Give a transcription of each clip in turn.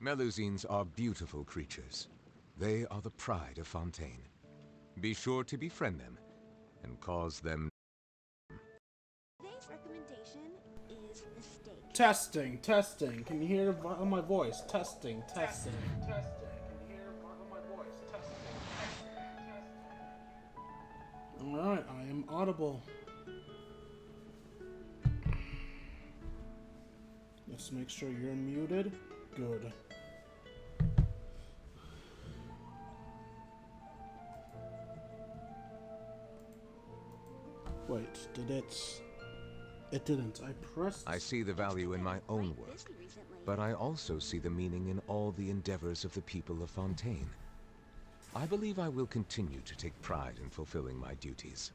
Melusines are beautiful creatures. They are the pride of Fontaine. Be sure to befriend them and cause them... Today's recommendation is the steak. Testing, testing. Can you hear my voice? Testing, testing. Testing. Can you hear my voice? Testing. Alright, I am audible. Let's make sure you're muted. Good. Wait, did it... It didn't. I pressed... I see the value in my own work, but I also see the meaning in all the endeavors of the people of Fontaine. I believe I will continue to take pride in fulfilling my duties.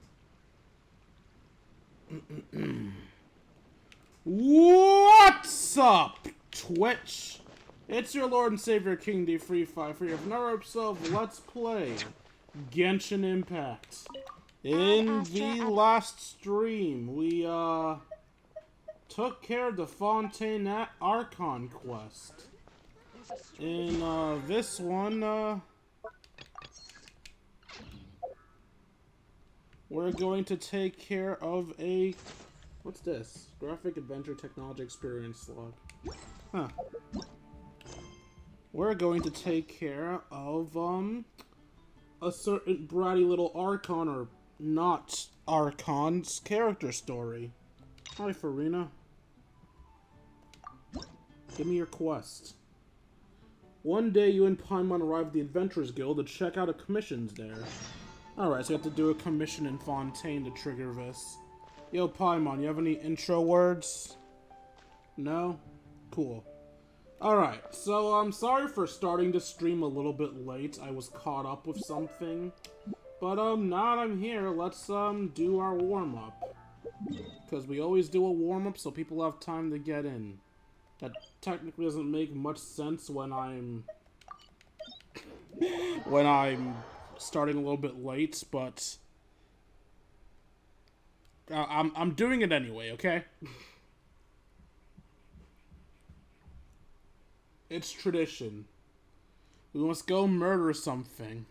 What's up, Twitch? It's your Lord and Savior, King D Free Fire for another episode of Let's Play Genshin Impact. In the last stream, we took care of the Fontaine Archon quest. In this one, we're going to take care of a... What's this? Graphic Adventure Technology Experience Log. Huh. We're going to take care of, a certain bratty little Archon, or not Archon's character story. Hi, Furina. Give me your quest. One day you and Paimon arrive at the Adventurers Guild to check out a commissions there. Alright, so you have to do a commission in Fontaine to trigger this. Yo, Paimon, you have any intro words? No? Cool. Alright, so I'm sorry for starting to stream a little bit late. I was caught up with something. But, now that I'm here, let's, do our warm-up. Because we always do a warm-up so people have time to get in. That technically doesn't make much sense when I'm... starting a little bit late, but... I'm doing it anyway, okay? It's tradition. We must go murder something.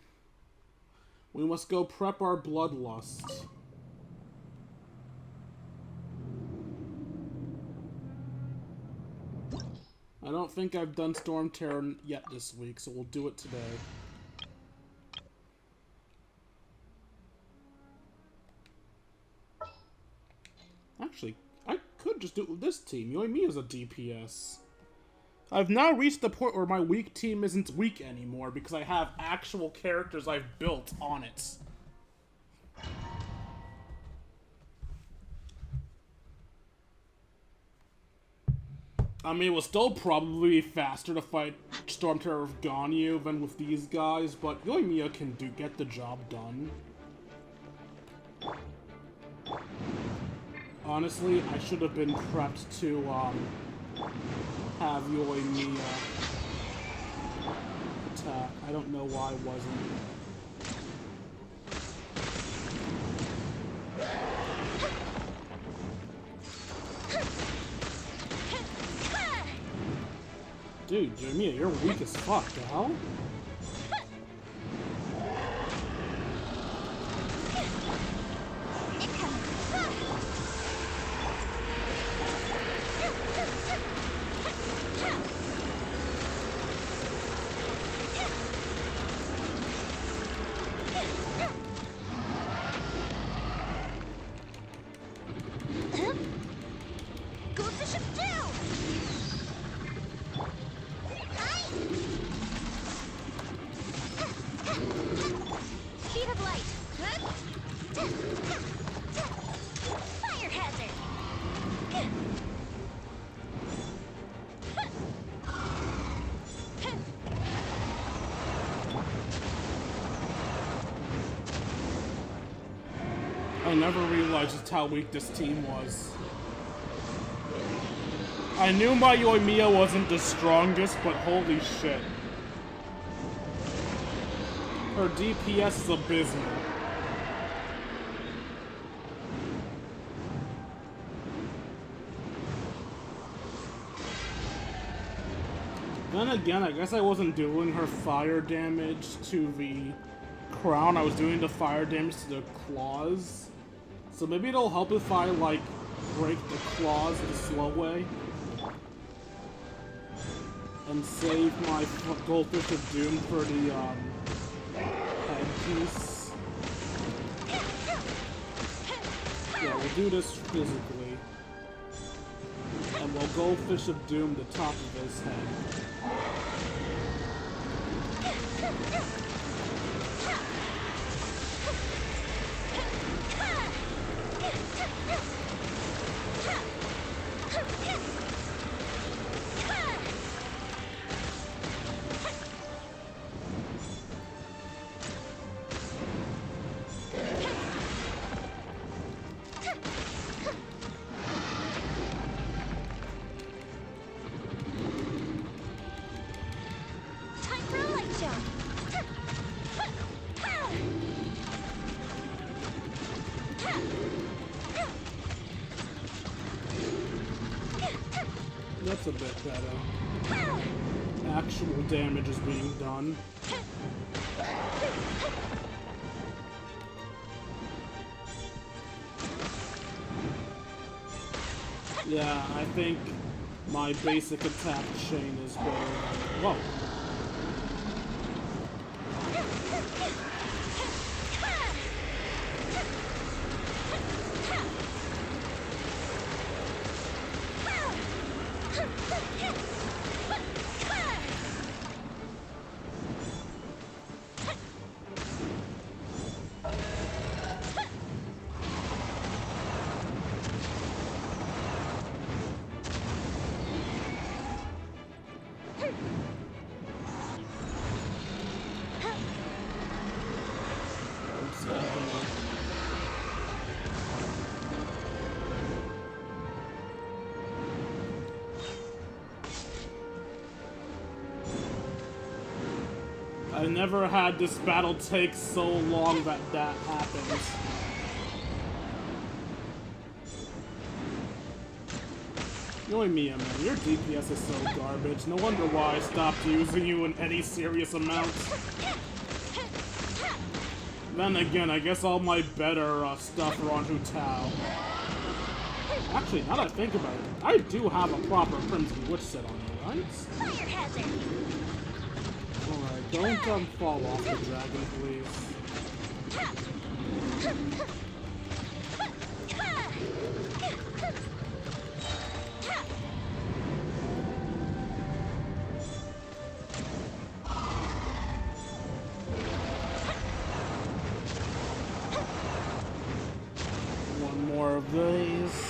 We must go prep our bloodlust. I don't think I've done Storm Terror yet this week, so we'll do it today. Actually, I could just do it with this team. You and me as a DPS. I've now reached the point where my weak team isn't weak anymore because I have actual characters I've built on it. I mean, it will still probably be faster to fight Storm Terror with Ganyu than with these guys, but Yoimiya can get the job done. Honestly, I should have been prepped to, have Yoimiya attack. I don't know why I wasn't. Dude, Yoimiya, you're weak as fuck, the hell? I never realized just how weak this team was. I knew my Yoimiya wasn't the strongest, but holy shit. Her DPS is abysmal. Then again, I guess I wasn't doing her fire damage to the crown. I was doing the fire damage to the claws. So maybe it'll help if I, like, break the claws the slow way. And save my Goldfish of Doom for the, headpiece. Yeah, we'll do this physically. And we'll Goldfish of Doom the top of his head. Time for a light show. That's a bit better. Actual damage is being done. Yeah, I think my basic attack chain is better. Whoa. What's happening? I never had this battle take so long that happens. Knowing me, man, your DPS is so garbage. No wonder why I stopped using you in any serious amounts. Then again, I guess all my better stuff are on Hu Tao. Actually, now that I think about it, I do have a proper Crimson Witch set on you, right? Fire hazard. Alright, don't fall off the dragon, please. One more of these.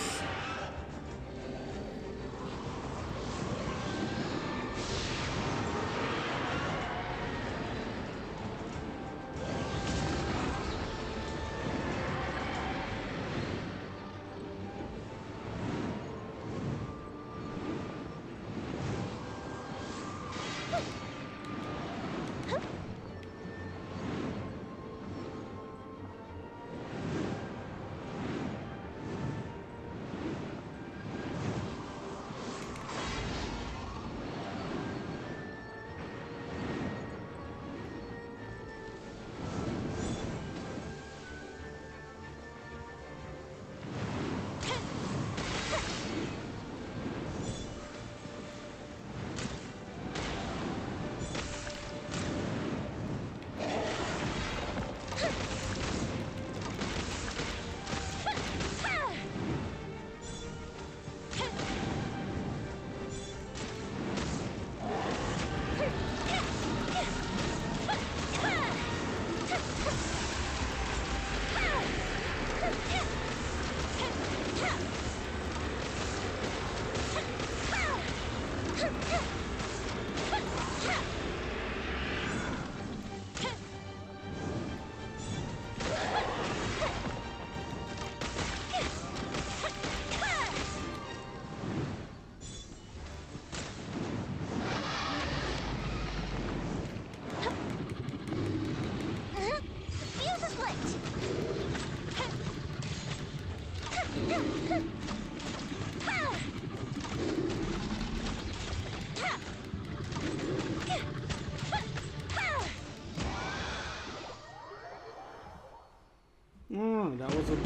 was a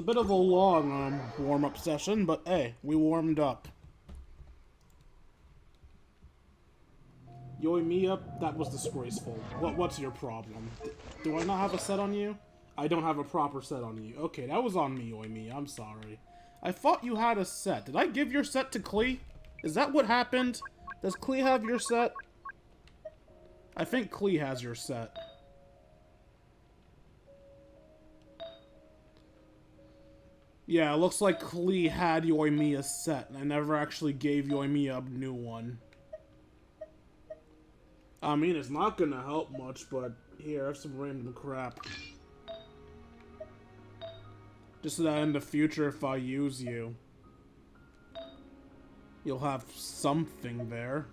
bit of a long warm-up session, but hey, we warmed up. Yoimiya, that was disgraceful. What's your problem? Do I not have a set on you? I don't have a proper set on you. Okay, that was on me, Yoimiya. I'm sorry. I thought you had a set. Did I give your set to Klee? Is that what happened? Does Klee have your set? I think Klee has your set. Yeah, it looks like Klee had Yoimiya's set, and I never actually gave Yoimiya a new one. I mean, it's not gonna help much, but here, have some random crap. Just so that in the future, if I use you, you'll have something there.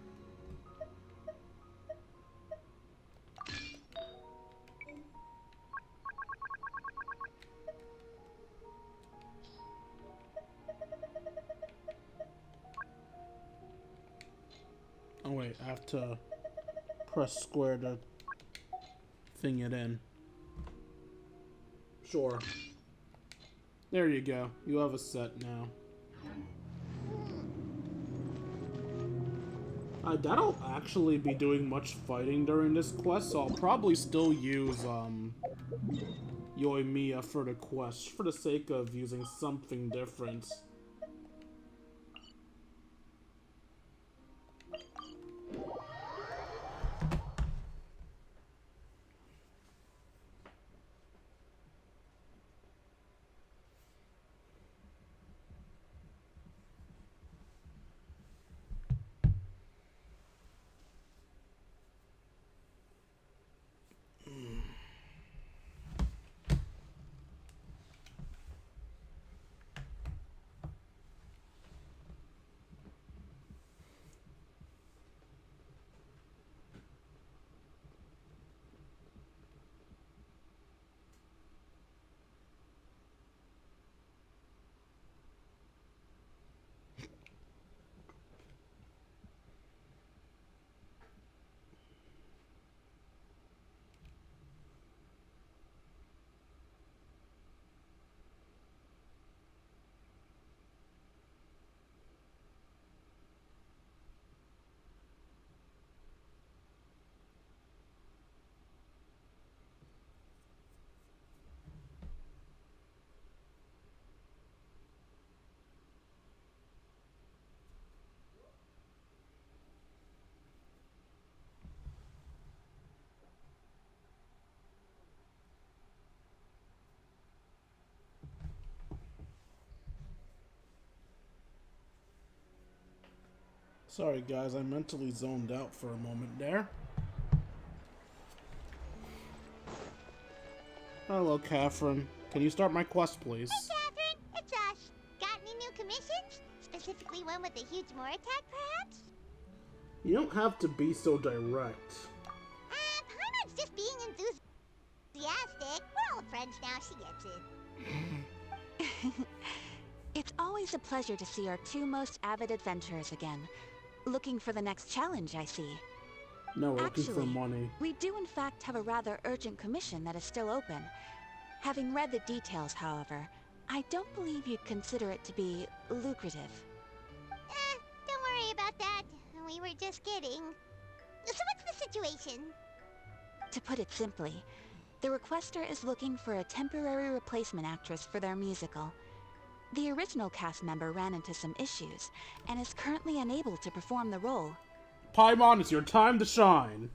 Oh wait, I have to press square to thing it in. Sure. There you go. You have a set now. I doubt I'll actually be doing much fighting during this quest, so I'll probably still use Yoimiya for the quest, for the sake of using something different. Sorry guys, I mentally zoned out for a moment there. Hello, Catherine. Can you start my quest, please? Hey, Catherine, it's us. Got any new commissions? Specifically one with a huge more attack, perhaps? You don't have to be so direct. Paimon's just being enthusiastic. We're old friends now, she gets it. It's always a pleasure to see our two most avid adventurers again. Looking for the next challenge, I see. No, we're looking for money. We do in fact have a rather urgent commission that is still open. Having read the details, however, I don't believe you'd consider it to be lucrative. Don't worry about that. We were just kidding. So what's the situation? To put it simply, the requester is looking for a temporary replacement actress for their musical. The original cast member ran into some issues, and is currently unable to perform the role. Paimon, it's your time to shine!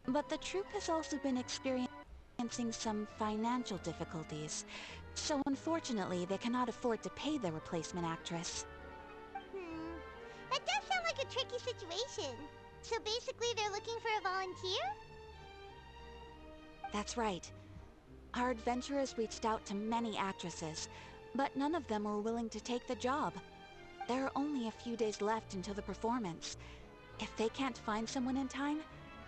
But the troupe has also been experiencing some financial difficulties, so unfortunately they cannot afford to pay the replacement actress. That does sound like a tricky situation. So basically they're looking for a volunteer? That's right. Our adventurers reached out to many actresses, but none of them were willing to take the job. There are only a few days left until the performance. If they can't find someone in time,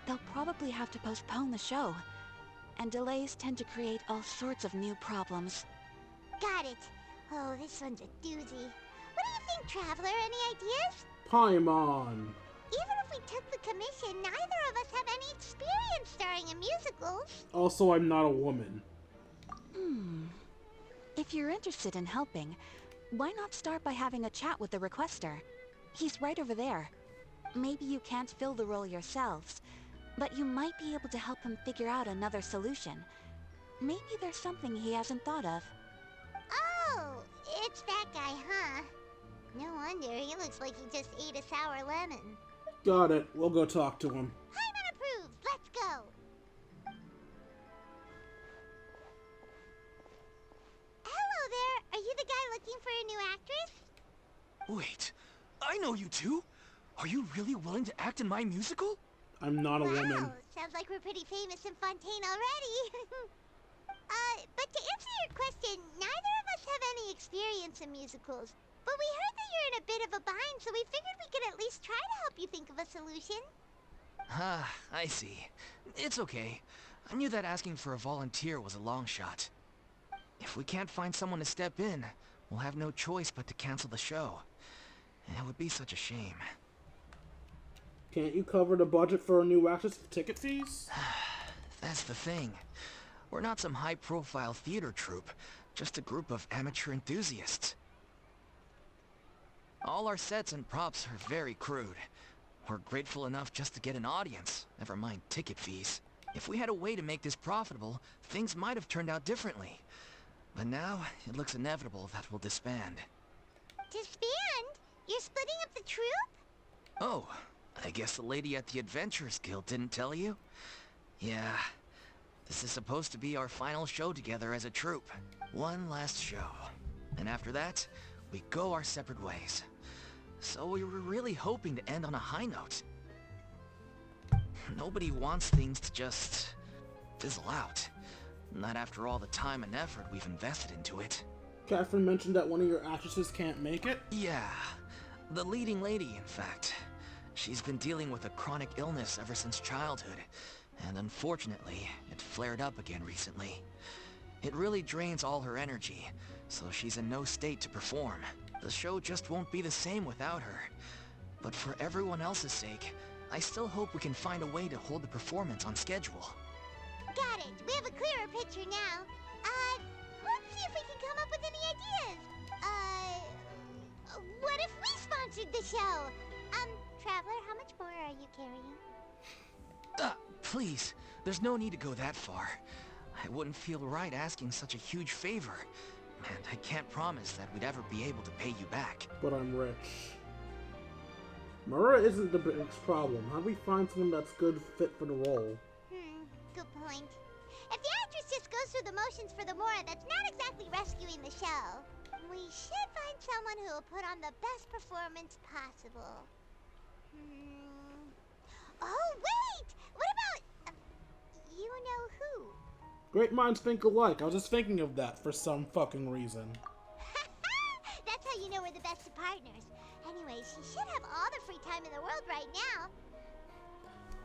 they'll probably have to postpone the show. And delays tend to create all sorts of new problems. Got it. Oh, this one's a doozy. What do you think, Traveler? Any ideas? Paimon! even if we took the commission, neither of us have any experience starring in musicals. Also, I'm not a woman. If you're interested in helping, why not start by having a chat with the requester? He's right over there. Maybe you can't fill the role yourselves, but you might be able to help him figure out another solution. Maybe there's something he hasn't thought of. Oh, it's that guy, huh? No wonder, he looks like he just ate a sour lemon. Got it. We'll go talk to him. Hyman approves, let's go! Hello there, are you the guy looking for a new actress? Wait, I know you two. Are you really willing to act in my musical? I'm not a woman. Wow, sounds like we're pretty famous in Fontaine already. But to answer your question, neither of us have any experience in musicals. But we heard that you're in a bit of a bind, so we figured we could at least try to help you think of a solution. Ah, I see. It's okay. I knew that asking for a volunteer was a long shot. If we can't find someone to step in, we'll have no choice but to cancel the show. It would be such a shame. Can't you cover the budget for a new actress with ticket fees? That's the thing. We're not some high-profile theater troupe, just a group of amateur enthusiasts. All our sets and props are very crude. We're grateful enough just to get an audience, never mind ticket fees. If we had a way to make this profitable, things might have turned out differently. But now, it looks inevitable that we'll disband. Disband? You're splitting up the troupe? Oh, I guess the lady at the Adventurers Guild didn't tell you? Yeah. This is supposed to be our final show together as a troupe. One last show. And after that, we go our separate ways. So we were really hoping to end on a high note. Nobody wants things to just fizzle out. Not after all the time and effort we've invested into it. Catherine mentioned that one of your actresses can't make it? Yeah, the leading lady, in fact. She's been dealing with a chronic illness ever since childhood, and unfortunately, it flared up again recently. It really drains all her energy, so she's in no state to perform. The show just won't be the same without her. But for everyone else's sake, I still hope we can find a way to hold the performance on schedule. Got it. We have a clearer picture now. Let's see if we can come up with any ideas. What if we sponsored the show? Traveler, how much more are you carrying? Please, there's no need to go that far. I wouldn't feel right asking such a huge favor. And I can't promise that we'd ever be able to pay you back. But I'm rich. Mura isn't the biggest problem. How do we find someone that's good fit for the role? Good point. If the actress just goes through the motions for the Mora, that's not exactly rescuing the show. We should find someone who will put on the best performance possible. Oh, wait! What about... you know who? Great minds think alike. I was just thinking of that for some fucking reason. That's how you know we're the best of partners. Anyway, she should have all the free time in the world right now.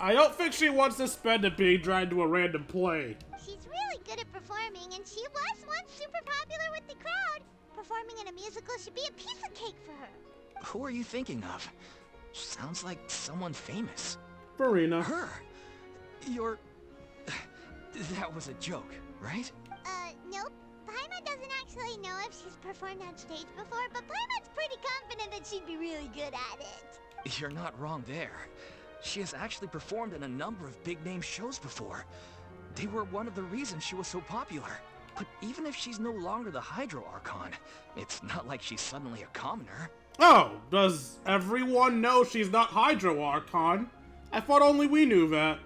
I don't think she wants to spend it being dragged to a random play. She's really good at performing, and she was once super popular with the crowd. Performing in a musical should be a piece of cake for her. Who are you thinking of? Sounds like someone famous. Furina. Her? You're... That was a joke, right? Nope. Paimon doesn't actually know if she's performed on stage before, but Paimon's pretty confident that she'd be really good at it. You're not wrong there. She has actually performed in a number of big-name shows before. They were one of the reasons she was so popular. But even if she's no longer the Hydro Archon, it's not like she's suddenly a commoner. Oh, does everyone know she's not Hydro Archon? I thought only we knew that.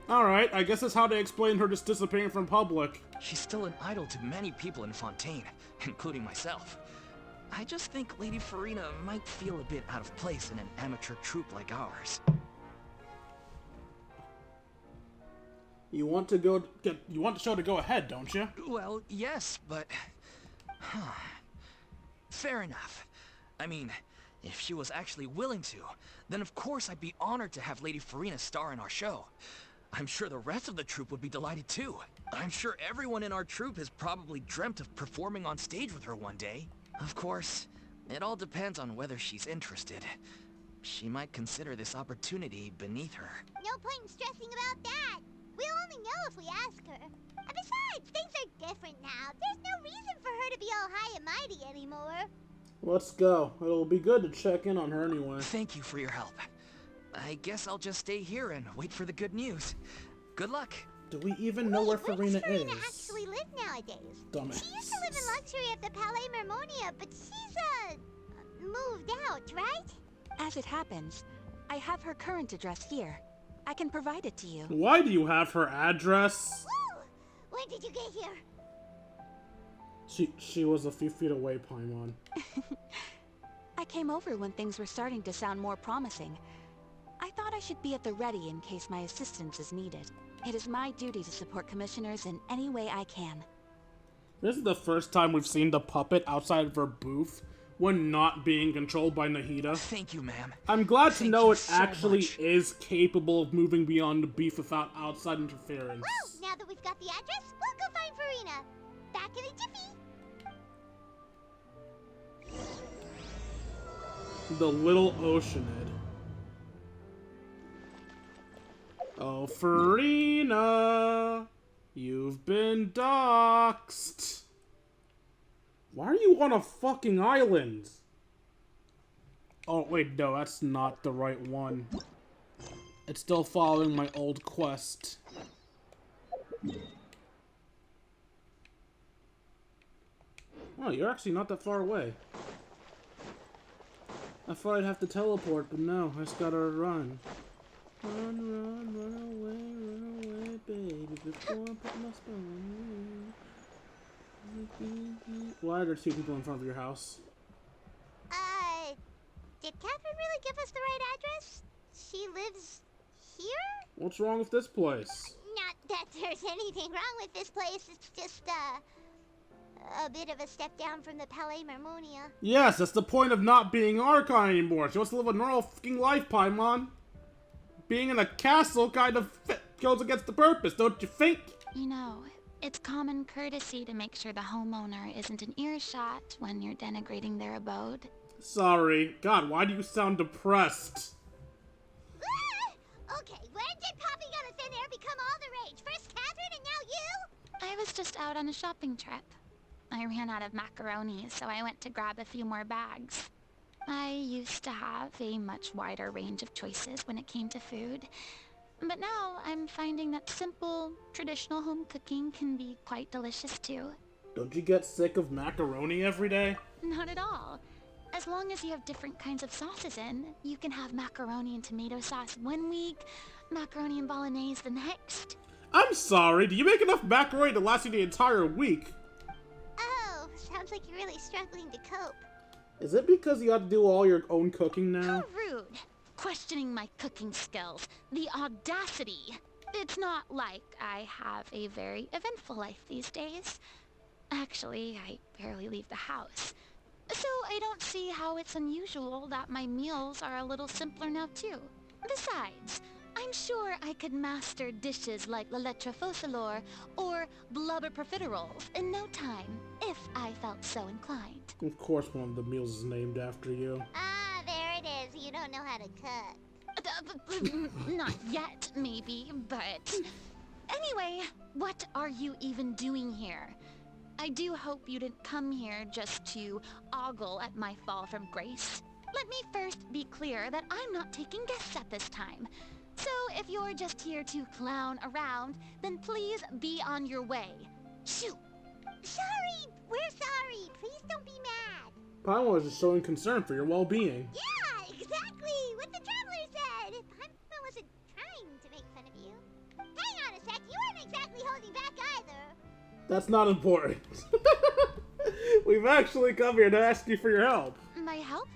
Alright, I guess that's how they explain her just disappearing from public. She's still an idol to many people in Fontaine, including myself. I just think Lady Furina might feel a bit out of place in an amateur troupe like ours. You want the show to go ahead, don't you? Well, yes, but... Fair enough. I mean, if she was actually willing to, then of course I'd be honored to have Lady Furina star in our show. I'm sure the rest of the troupe would be delighted too. I'm sure everyone in our troupe has probably dreamt of performing on stage with her one day. Of course, it all depends on whether she's interested. she might consider this opportunity beneath her. No point in stressing about that. We'll only know if we ask her. And besides, things are different now. There's no reason for her to be all high and mighty anymore. Let's go. It'll be good to check in on her anyway. Thank you for your help. I guess I'll just stay here and wait for the good news. Good luck. Do we even know where Furina Where is? does Furina actually live nowadays? Dumbass. She used to live in luxury at the Palais Mermonia, but she's, moved out, right? As it happens, I have her current address here. I can provide it to you. Why do you have her address? Woo! When did you get here? She was a few feet away, Paimon. I came over when things were starting to sound more promising. I thought I should be at the ready in case my assistance is needed. It is my duty to support commissioners in any way I can. This is the first time we've seen the puppet outside of her booth when not being controlled by Nahida. Thank you, ma'am. I'm glad to Thank know you it so actually much. is capable of moving beyond the beef without outside interference. Well, now that we've got the address, we'll go find Furina. Back in a jiffy. The little Oceanid. Oh, Furina, you've been doxxed. Why are you on a fucking island? Oh, wait, no, that's not the right one. It's still following my old quest. Oh, you're actually not that far away. I thought I'd have to teleport, but no, I just gotta run. Run away, baby, before I put my spell on you. Why are there two people in front of your house? Did Catherine really give us the right address? She lives here? What's wrong with this place? Not that there's anything wrong with this place, it's just, a bit of a step down from the Palais Mermonia. Yes, that's the point of not being Archon anymore. She wants to live a normal fucking life, Paimon. Being in a castle kind of goes against the purpose, don't you think? You know, it's common courtesy to make sure the homeowner isn't in earshot when you're denigrating their abode. Sorry. God, why do you sound depressed? Okay, when did Poppy got a thin air become all the rage? First Catherine and now you? I was just out on a shopping trip. I ran out of macaroni, so I went to grab a few more bags. I used to have a much wider range of choices when it came to food, but now I'm finding that simple, traditional home cooking can be quite delicious too. Don't you get sick of macaroni every day? Not at all. As long as you have different kinds of sauces in, you can have macaroni and tomato sauce one week, macaroni and bolognese the next. I'm sorry, do you make enough macaroni to last you the entire week? Oh, sounds like you're really struggling to cope. Is it because you have to do all your own cooking now? How rude. Questioning my cooking skills. The audacity. It's not like I have a very eventful life these days. Actually, I barely leave the house. So I don't see how it's unusual that my meals are a little simpler now too. Besides, I'm sure I could master dishes like la lettre faucilor or blubber profiteroles in no time, if I felt so inclined. Of course one of the meals is named after you. Ah, there it is. You don't know how to cook. Not yet, maybe, but... Anyway, what are you even doing here? I do hope you didn't come here just to ogle at my fall from grace. Let me first be clear that I'm not taking guests at this time. So if you're just here to clown around, then please be on your way. Shoo! Sorry, we're sorry. Please don't be mad. Paimon was just showing concern for your well-being. Yeah, exactly. What the traveler said. Paimon wasn't trying to make fun of you. Hang on a sec. You weren't exactly holding back either. That's not important. We've actually come here to ask you for your help. My help?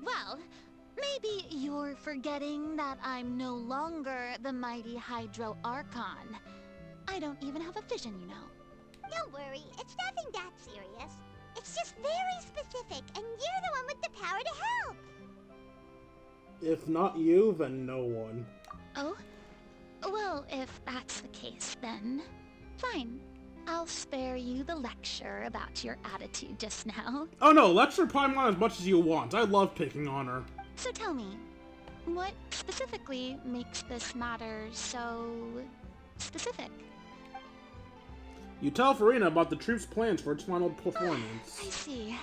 Well, maybe you're forgetting that I'm no longer the mighty Hydro Archon. I don't even have a vision, you know. Don't worry. It's nothing that serious. It's just very specific, and you're the one with the power to help. If not you, then no one. Oh? Well, if that's the case, then fine. I'll spare you the lecture about your attitude just now. Oh no, lecture Paimon as much as you want. I love picking on her. So tell me, what specifically makes this matter so specific? You tell Furina about the troop's plans for its final I performance. see.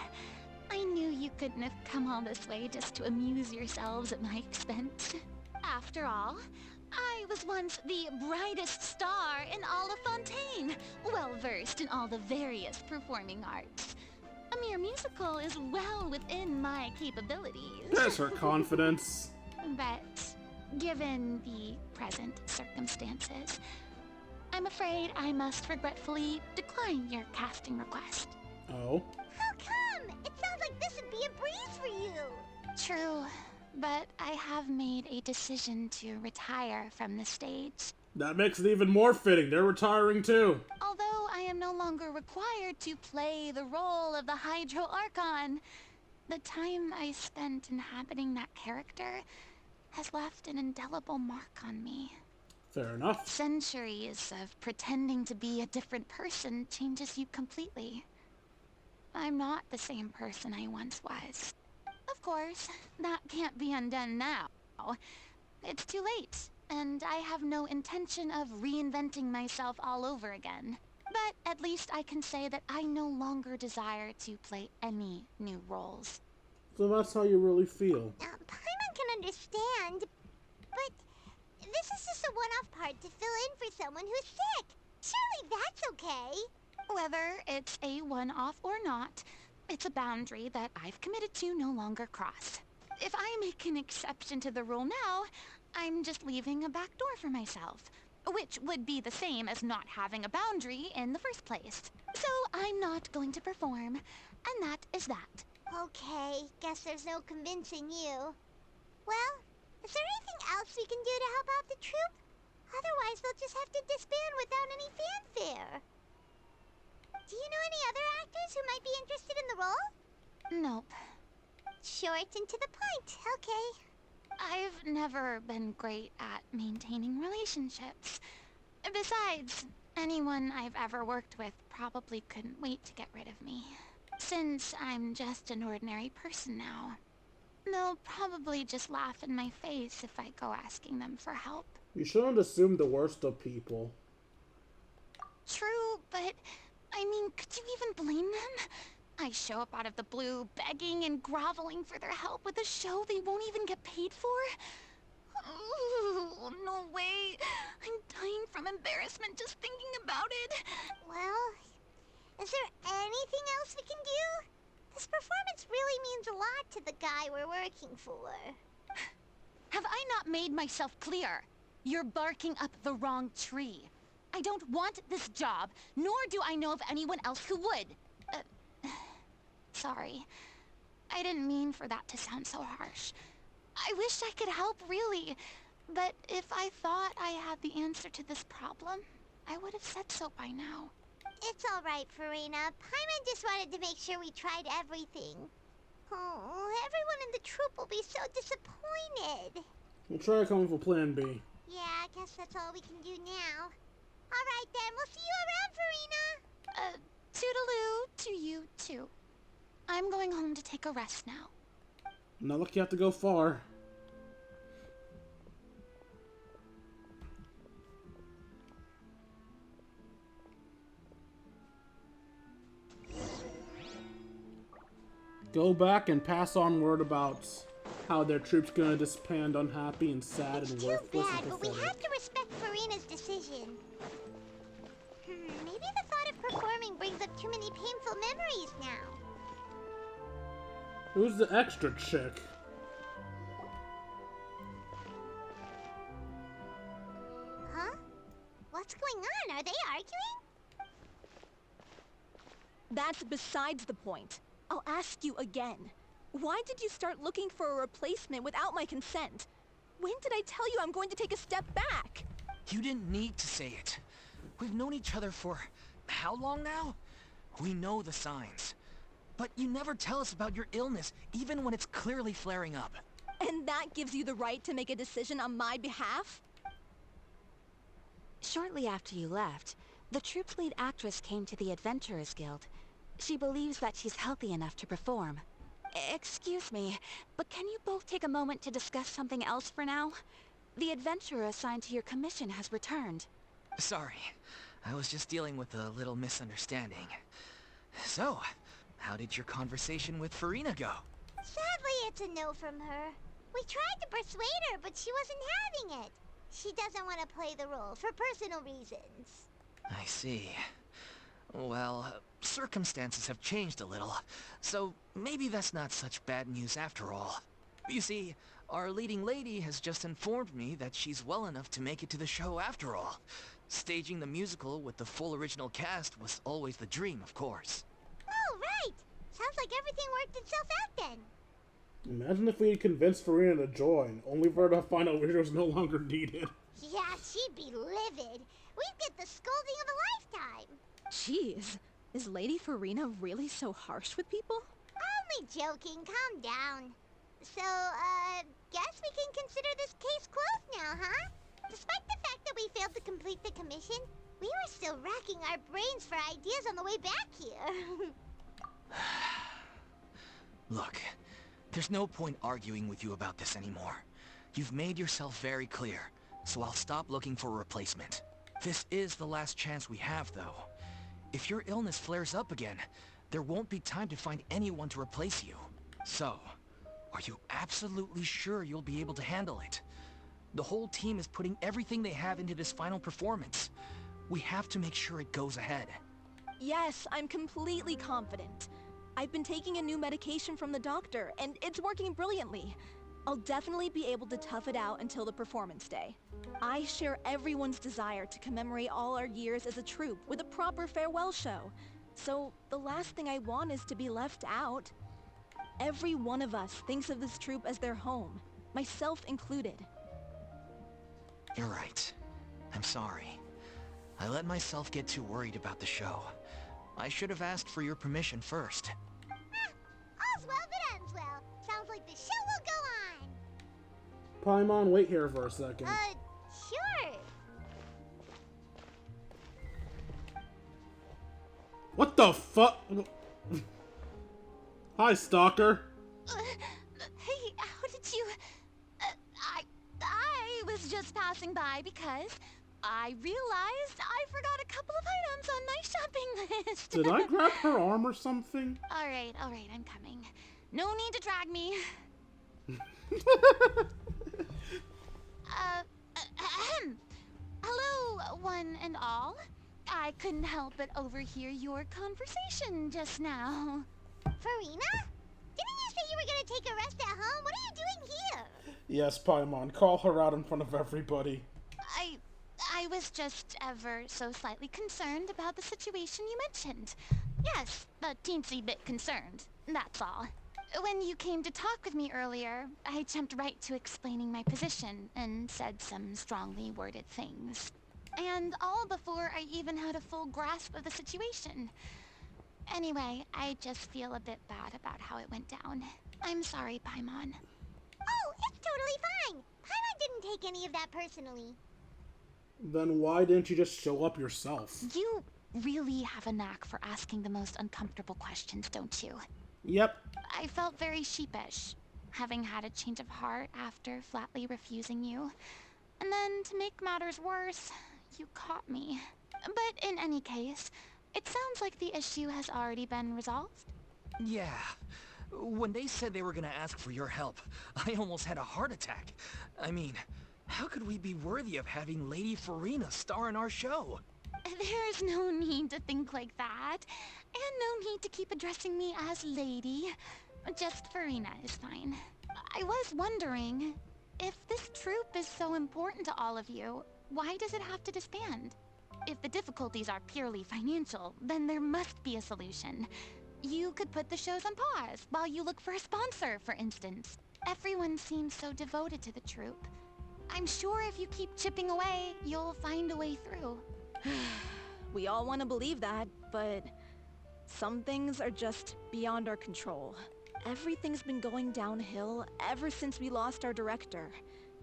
I knew you couldn't have come all this way just to amuse yourselves at my expense. After all, I was once the brightest star in all of Fontaine, well-versed in all the various performing arts. A mere musical is well within my capabilities. There's her confidence. But, given the present circumstances, I'm afraid I must regretfully decline your casting request. Oh? How come? It sounds like this would be a breeze for you. True, but I have made a decision to retire from the stage. That makes it even more fitting. They're retiring too. Although I am no longer required to play the role of the Hydro Archon, the time I spent inhabiting that character has left an indelible mark on me. Fair enough. Centuries of pretending to be a different person changes you completely. I'm not the same person I once was. Of course, that can't be undone now. It's too late, and I have no intention of reinventing myself all over again. But at least I can say that I no longer desire to play any new roles. So that's how you really feel. Paimon can understand, but this is just a one-off part to fill in for someone who's sick. Surely that's okay. Whether it's a one-off or not, it's a boundary that I've committed to no longer cross. If I make an exception to the rule now, I'm just leaving a back door for myself, which would be the same as not having a boundary in the first place. So I'm not going to perform, and that is that. Okay, guess there's no convincing you. Well, is there anything else we can do to help out the troupe? Otherwise, they'll just have to disband without any fanfare. Do you know any other actors who might be interested in the role? Nope. Short and to the point, okay. I've never been great at maintaining relationships. Besides, anyone I've ever worked with probably couldn't wait to get rid of me. Since I'm just an ordinary person now, they'll probably just laugh in my face if I go asking them for help. You shouldn't assume the worst of people. True, but I mean, could you even blame them? I show up out of the blue, begging and groveling for their help with a show they won't even get paid for? Ooh, no way. I'm dying from embarrassment just thinking about it. Well, is there anything else we can do? This performance really means a lot to the guy we're working for. Have I not made myself clear? You're barking up the wrong tree. I don't want this job, nor do I know of anyone else who would. Sorry. I didn't mean for that to sound so harsh. I wish I could help, really. But if I thought I had the answer to this problem, I would have said so by now. It's all right, Furina. Paimon just wanted to make sure we tried everything. Oh, everyone in the troupe will be so disappointed. We'll try coming for plan B. Yeah, I guess that's all we can do now. All right, then. We'll see you around, Furina. Toodaloo to you, too. I'm going home to take a rest now. Not like you have to go far. Go back and pass on word about how their troop's gonna disband unhappy and sad It's and too worthless bad, and but we pathetic. have to respect Furina's decision. Maybe the thought of performing brings up too many painful memories now. Who's the extra chick? Huh? What's going on? Are they arguing? That's besides the point. I'll ask you again. Why did you start looking for a replacement without my consent? When did I tell you I'm going to take a step back? You didn't need to say it. We've known each other for how long now? We know the signs. But you never tell us about your illness, even when it's clearly flaring up. And that gives you the right to make a decision on my behalf? Shortly after you left, The troupe's lead actress came to the Adventurers Guild. She believes that she's healthy enough to perform. Excuse me, but can you both take a moment to discuss something else for now? The adventurer assigned to your commission has returned. Sorry, I was just dealing with a little misunderstanding. So, how did your conversation with Furina go? Sadly, it's a no from her. We tried to persuade her, but she wasn't having it. She doesn't want to play the role for personal reasons. I see. Well, circumstances have changed a little, so maybe that's not such bad news after all. You see, our leading lady has just informed me that she's well enough to make it to the show after all. Staging the musical with the full original cast was always the dream, of course. Oh, right! Sounds like everything worked itself out then. Imagine if we had convinced Furina to join, only for her to find out she was no longer needed. Yeah, she'd be livid. We'd get the scolding of a lifetime. Jeez, is Lady Furina really so harsh with people? Only joking, calm down. So, guess we can consider this case closed now, huh? Despite the fact that we failed to complete the commission, we were still racking our brains for ideas on the way back here. Look, there's no point arguing with you about this anymore. You've made yourself very clear, so I'll stop looking for a replacement. This is the last chance we have, though. If your illness flares up again, there won't be time to find anyone to replace you. So, are you absolutely sure you'll be able to handle it? The whole team is putting everything they have into this final performance. We have to make sure it goes ahead. Yes, I'm completely confident. I've been taking a new medication from the doctor, and it's working brilliantly. I'll definitely be able to tough it out until the performance day. I share everyone's desire to commemorate all our years as a troupe with a proper farewell show. So the last thing I want is to be left out. Every one of us thinks of this troupe as their home, myself included. You're right. I'm sorry. I let myself get too worried about the show. I should have asked for your permission first. All's well that ends well. Sounds like the show will go on. Paimon, wait here for a second. Sure. What the fuck? Hi, Stalker. Hey, how did you... I was just passing by because I realized I forgot a couple of items on my shopping list. Did I grab her arm or something? All right, I'm coming. No need to drag me. Hello, one and all. I couldn't help but overhear your conversation just now. Furina? Didn't you say you were gonna take a rest at home? What are you doing here? Yes, Paimon, call her out in front of everybody. I was just ever so slightly concerned about the situation you mentioned. Yes, a teensy bit concerned, that's all. When you came to talk with me earlier, I jumped right to explaining my position and said some strongly worded things. And all before I even had a full grasp of the situation. Anyway, I just feel a bit bad about how it went down. I'm sorry, Paimon. Oh, it's totally fine. Paimon didn't take any of that personally. Then why didn't you just show up yourself? You really have a knack for asking the most uncomfortable questions, don't you? Yep. I felt very sheepish, having had a change of heart after flatly refusing you. And then, to make matters worse, you caught me. But in any case, it sounds like the issue has already been resolved. Yeah. When they said they were gonna ask for your help, I almost had a heart attack. I mean, how could we be worthy of having Lady Furina star in our show? There's no need to think like that. And no need to keep addressing me as lady. Just Furina is fine. I was wondering, if this troupe is so important to all of you, why does it have to disband? If the difficulties are purely financial, then there must be a solution. You could put the shows on pause while you look for a sponsor, for instance. Everyone seems so devoted to the troupe. I'm sure if you keep chipping away, you'll find a way through. We all want to believe that, but some things are just beyond our control. Everything's been going downhill ever since we lost our director.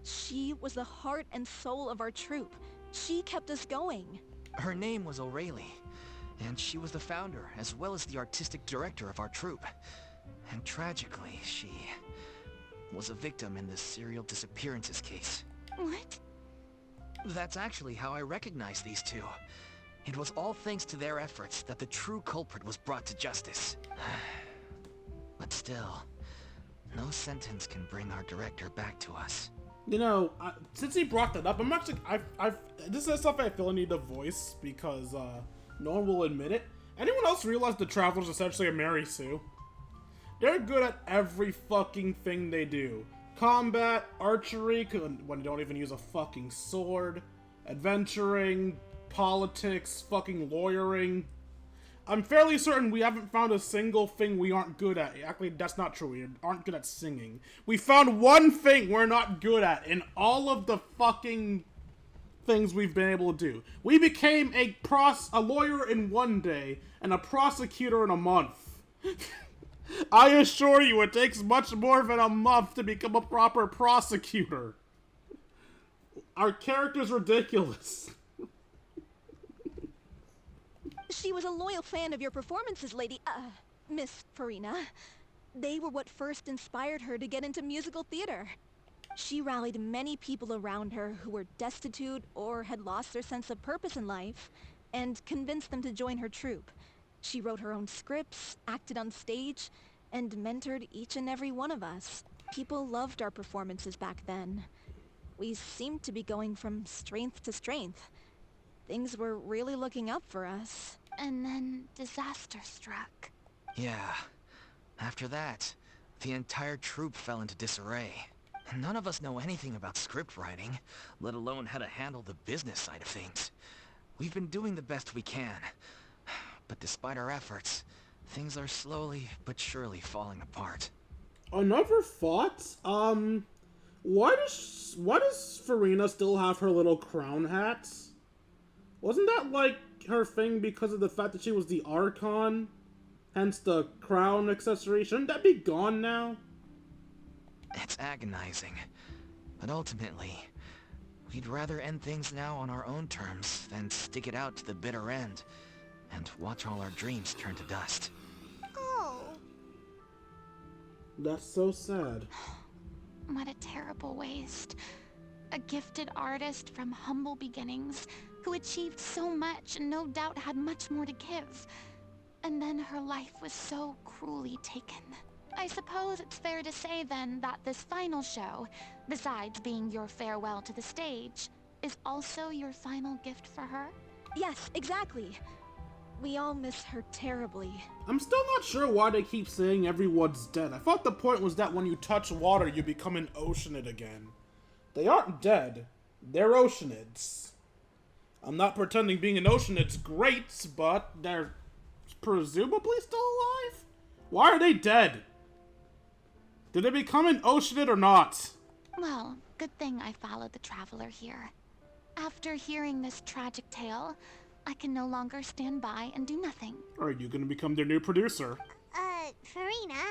She was the heart and soul of our troupe. She kept us going. Her name was O'Reilly, and she was the founder as well as the artistic director of our troupe. And tragically, she was a victim in this serial disappearances case. What? That's actually how I recognized these two. It was all thanks to their efforts that the true culprit was brought to justice. But still, no sentence can bring our director back to us. You know, since he brought that up, I'm actually, this is stuff I feel I need to voice because no one will admit it. Anyone else realize the Traveler's essentially a Mary Sue? They're good at every fucking thing they do. Combat, archery, when you don't even use a fucking sword, adventuring, politics, fucking lawyering. I'm fairly certain we haven't found a single thing we aren't good at. Actually, that's not true. We aren't good at singing. We found one thing we're not good at in all of the fucking things we've been able to do. We became a lawyer in one day and a prosecutor in a month. I assure you, it takes much more than a month to become a proper prosecutor. Our character's ridiculous. She was a loyal fan of your performances, Miss Furina. They were what first inspired her to get into musical theater. She rallied many people around her who were destitute or had lost their sense of purpose in life, and convinced them to join her troupe. She wrote her own scripts, acted on stage, and mentored each and every one of us. People loved our performances back then. We seemed to be going from strength to strength. Things were really looking up for us. And then disaster struck. Yeah. After that, the entire troupe fell into disarray. None of us know anything about script writing, let alone how to handle the business side of things. We've been doing the best we can. But despite our efforts, things are slowly but surely falling apart. Another thought? Why does Furina still have her little crown hat? Wasn't that, like, her thing because of the fact that she was the Archon? Hence the crown accessory? Shouldn't that be gone now? It's agonizing. But ultimately, we'd rather end things now on our own terms than stick it out to the bitter end and watch all our dreams turn to dust. Oh. That's so sad. What a terrible waste. A gifted artist from humble beginnings who achieved so much and no doubt had much more to give. And then her life was so cruelly taken. I suppose it's fair to say then that this final show, besides being your farewell to the stage, is also your final gift for her? Yes, exactly. We all miss her terribly. I'm still not sure why they keep saying everyone's dead. I thought the point was that when you touch water, you become an oceanid again. They aren't dead. They're oceanids. I'm not pretending being an oceanid's great, but they're presumably still alive? Why are they dead? Did they become an oceanid or not? Well, good thing I followed the Traveler here. After hearing this tragic tale, I can no longer stand by and do nothing. Are you gonna become their new producer? Furina.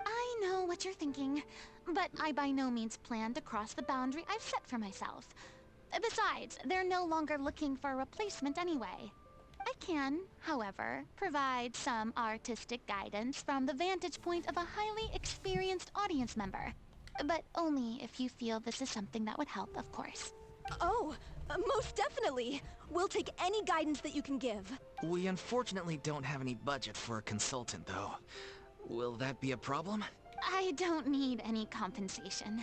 I know what you're thinking, but I by no means plan to cross the boundary I've set for myself. Besides, they're no longer looking for a replacement anyway. I can, however, provide some artistic guidance from the vantage point of a highly experienced audience member. But only if you feel this is something that would help, of course. Oh, most definitely. We'll take any guidance that you can give. We unfortunately don't have any budget for a consultant, though. Will that be a problem? I don't need any compensation.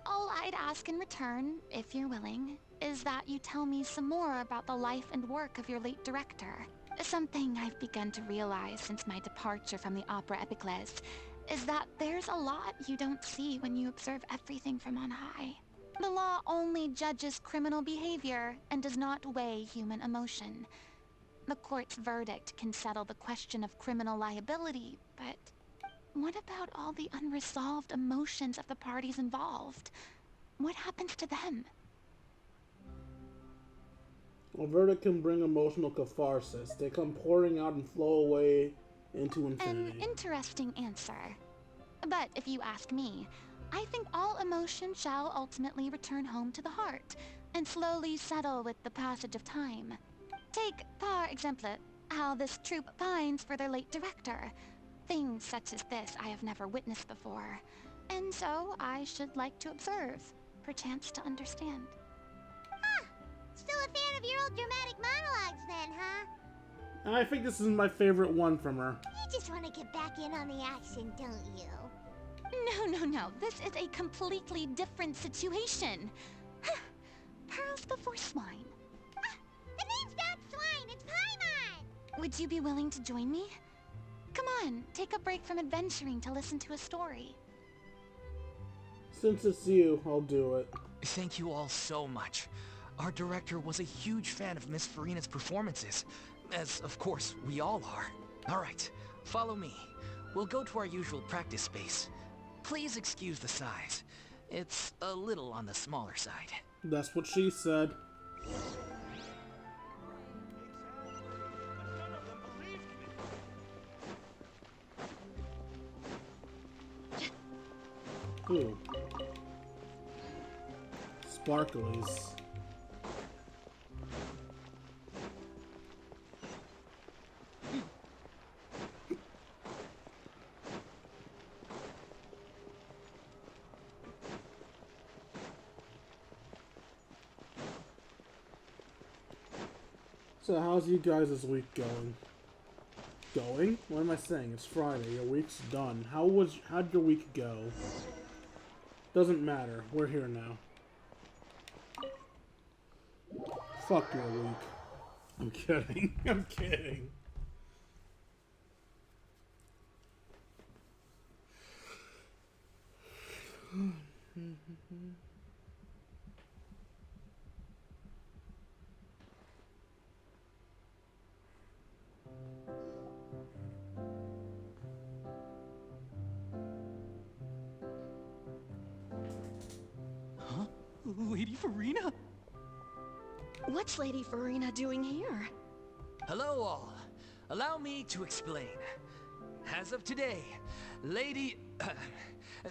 All I'd ask in return, if you're willing, is that you tell me some more about the life and work of your late director. Something I've begun to realize since my departure from the Opera Epiclese is that there's a lot you don't see when you observe everything from on high. The law only judges criminal behavior and does not weigh human emotion. The court's verdict can settle the question of criminal liability, but what about all the unresolved emotions of the parties involved? What happens to them? A verdict can bring emotional catharsis. They come pouring out and flow away into infinity. An interesting answer. But if you ask me, I think all emotion shall ultimately return home to the heart and slowly settle with the passage of time. Take, par exemple, how this troupe pines for their late director. Things such as this I have never witnessed before, and so I should like to observe, perchance to understand. Huh. Still a fan of your old dramatic monologues then, huh? I think this is my favorite one from her. You just want to get back in on the action, don't you? No. This is a completely different situation. Pearls before swine. Ah, the name's not Swine, it's Paimon! Would you be willing to join me? Come on, take a break from adventuring to listen to a story. Since it's you, I'll do it. Thank you all so much. Our director was a huge fan of Miss Furina's performances, as of course we all are. Alright, follow me. We'll go to our usual practice space. Please excuse the size. It's a little on the smaller side. That's what she said. Ooh. Sparklies. So how's you guys' week going? Going? What am I saying? It's Friday. Your week's done. How'd your week go? Doesn't matter. We're here now. Fuck your week. I'm kidding. I'm kidding. Huh? Lady Furina? What's Lady Furina doing here? Hello all. Allow me to explain. As of today,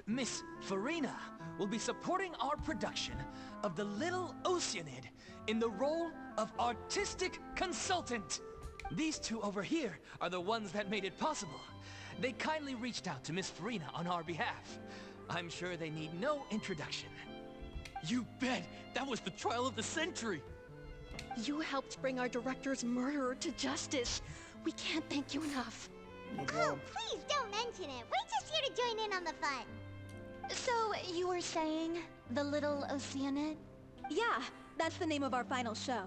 Miss Furina will be supporting our production of The Little Oceanid in the role of artistic consultant. These two over here are the ones that made it possible. They kindly reached out to Miss Furina on our behalf. I'm sure they need no introduction. You bet! That was the trial of the century! You helped bring our director's murderer to justice. We can't thank you enough. Oh, please don't mention it. We're just here to join in on the fun. So, you were saying, The Little Oceanid? Yeah, that's the name of our final show.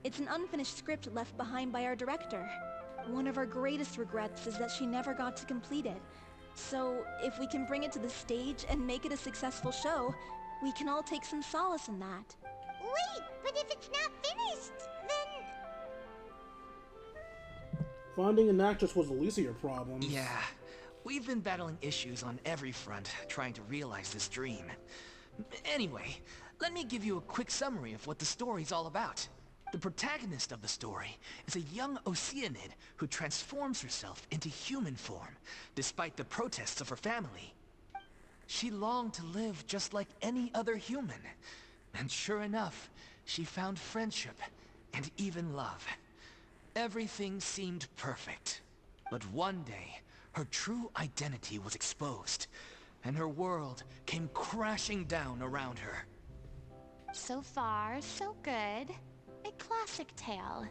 It's an unfinished script left behind by our director. One of our greatest regrets is that she never got to complete it. So, if we can bring it to the stage and make it a successful show, we can all take some solace in that. Wait, but if it's not finished, then... Finding an actress was the least of your problems. Yeah, we've been battling issues on every front, trying to realize this dream. Anyway, let me give you a quick summary of what the story's all about. The protagonist of the story is a young Oceanid who transforms herself into human form, despite the protests of her family. She longed to live just like any other human. And sure enough, she found friendship and even love. Everything seemed perfect. But one day, her true identity was exposed, and her world came crashing down around her. So far, so good. A classic tale.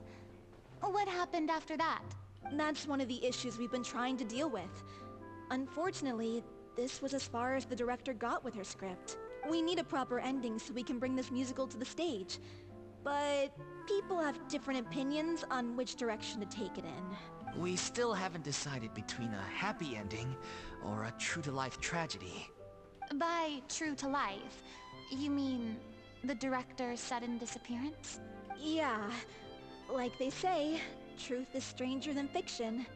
What happened after that? That's one of the issues we've been trying to deal with. Unfortunately, this was as far as the director got with her script. We need a proper ending so we can bring this musical to the stage. But people have different opinions on which direction to take it in. We still haven't decided between a happy ending or a true-to-life tragedy. By true to life, you mean the director's sudden disappearance? Yeah, like they say, truth is stranger than fiction.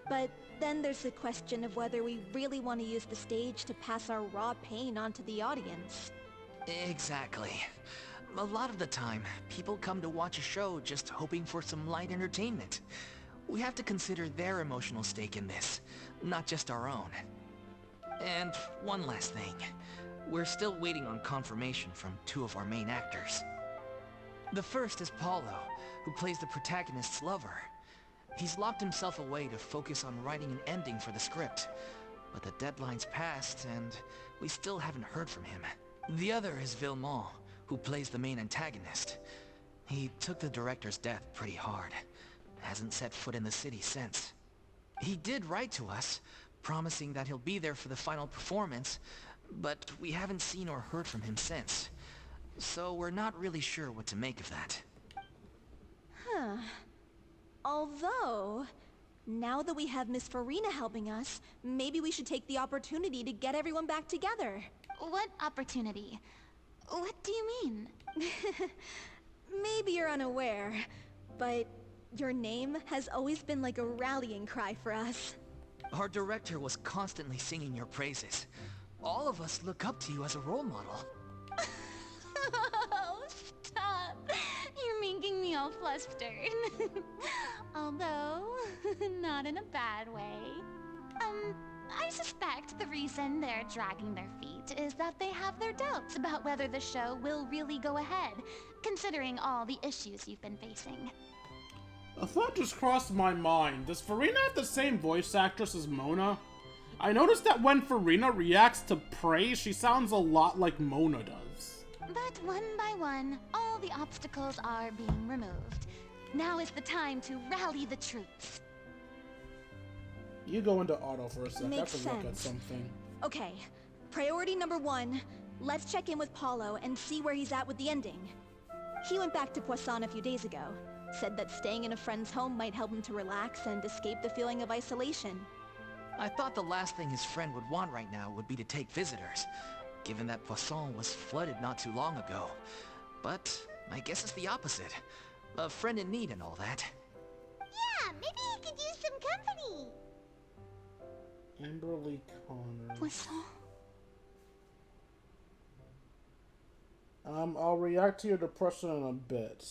But then there's the question of whether we really want to use the stage to pass our raw pain onto the audience. Exactly. A lot of the time, people come to watch a show just hoping for some light entertainment. We have to consider their emotional stake in this, not just our own. And one last thing. We're still waiting on confirmation from two of our main actors. The first is Paulo, who plays the protagonist's lover. He's locked himself away to focus on writing an ending for the script, but the deadline's passed and we still haven't heard from him. The other is Villemont, who plays the main antagonist. He took the director's death pretty hard. Hasn't set foot in the city since. He did write to us, promising that he'll be there for the final performance, but we haven't seen or heard from him since. So we're not really sure what to make of that. Huh. Although, now that we have Miss Furina helping us, maybe we should take the opportunity to get everyone back together. What opportunity? What do you mean? Maybe you're unaware, but your name has always been like a rallying cry for us. Our director was constantly singing your praises. All of us look up to you as a role model. Oh, stop! You're making me all flustered. Although, not in a bad way. I suspect the reason they're dragging their feet is that they have their doubts about whether the show will really go ahead, considering all the issues you've been facing. A thought just crossed my mind. Does Furina have the same voice actress as Mona? I noticed that when Furina reacts to praise, she sounds a lot like Mona does. But one by one, all the obstacles are being removed. Now is the time to rally the troops. You go into auto for a sec. I have Makes to look at sense. something. Okay, priority number 1, let's check in with Paulo and see where he's at with the ending. He went back to Poisson a few days ago, said that staying in a friend's home might help him to relax and escape the feeling of isolation. I thought the last thing his friend would want right now would be to take visitors, given that Poisson was flooded not too long ago. But I guess it's the opposite. A friend in need and all that. Yeah, maybe he could use some company. Amberly Connor. Poisson? I'll react to your depression in a bit.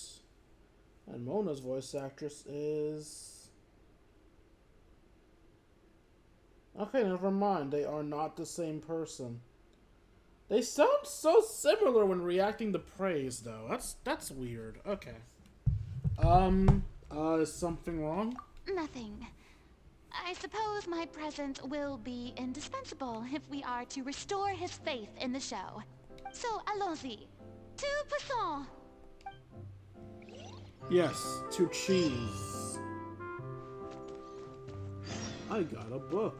And Mona's voice actress is... Okay, never mind. They are not the same person. They sound so similar when reacting to praise, though. That's weird. Okay. Is something wrong? Nothing. I suppose my presence will be indispensable if we are to restore his faith in the show. So, allons-y. To Poisson! Yes, to cheese. I got a book.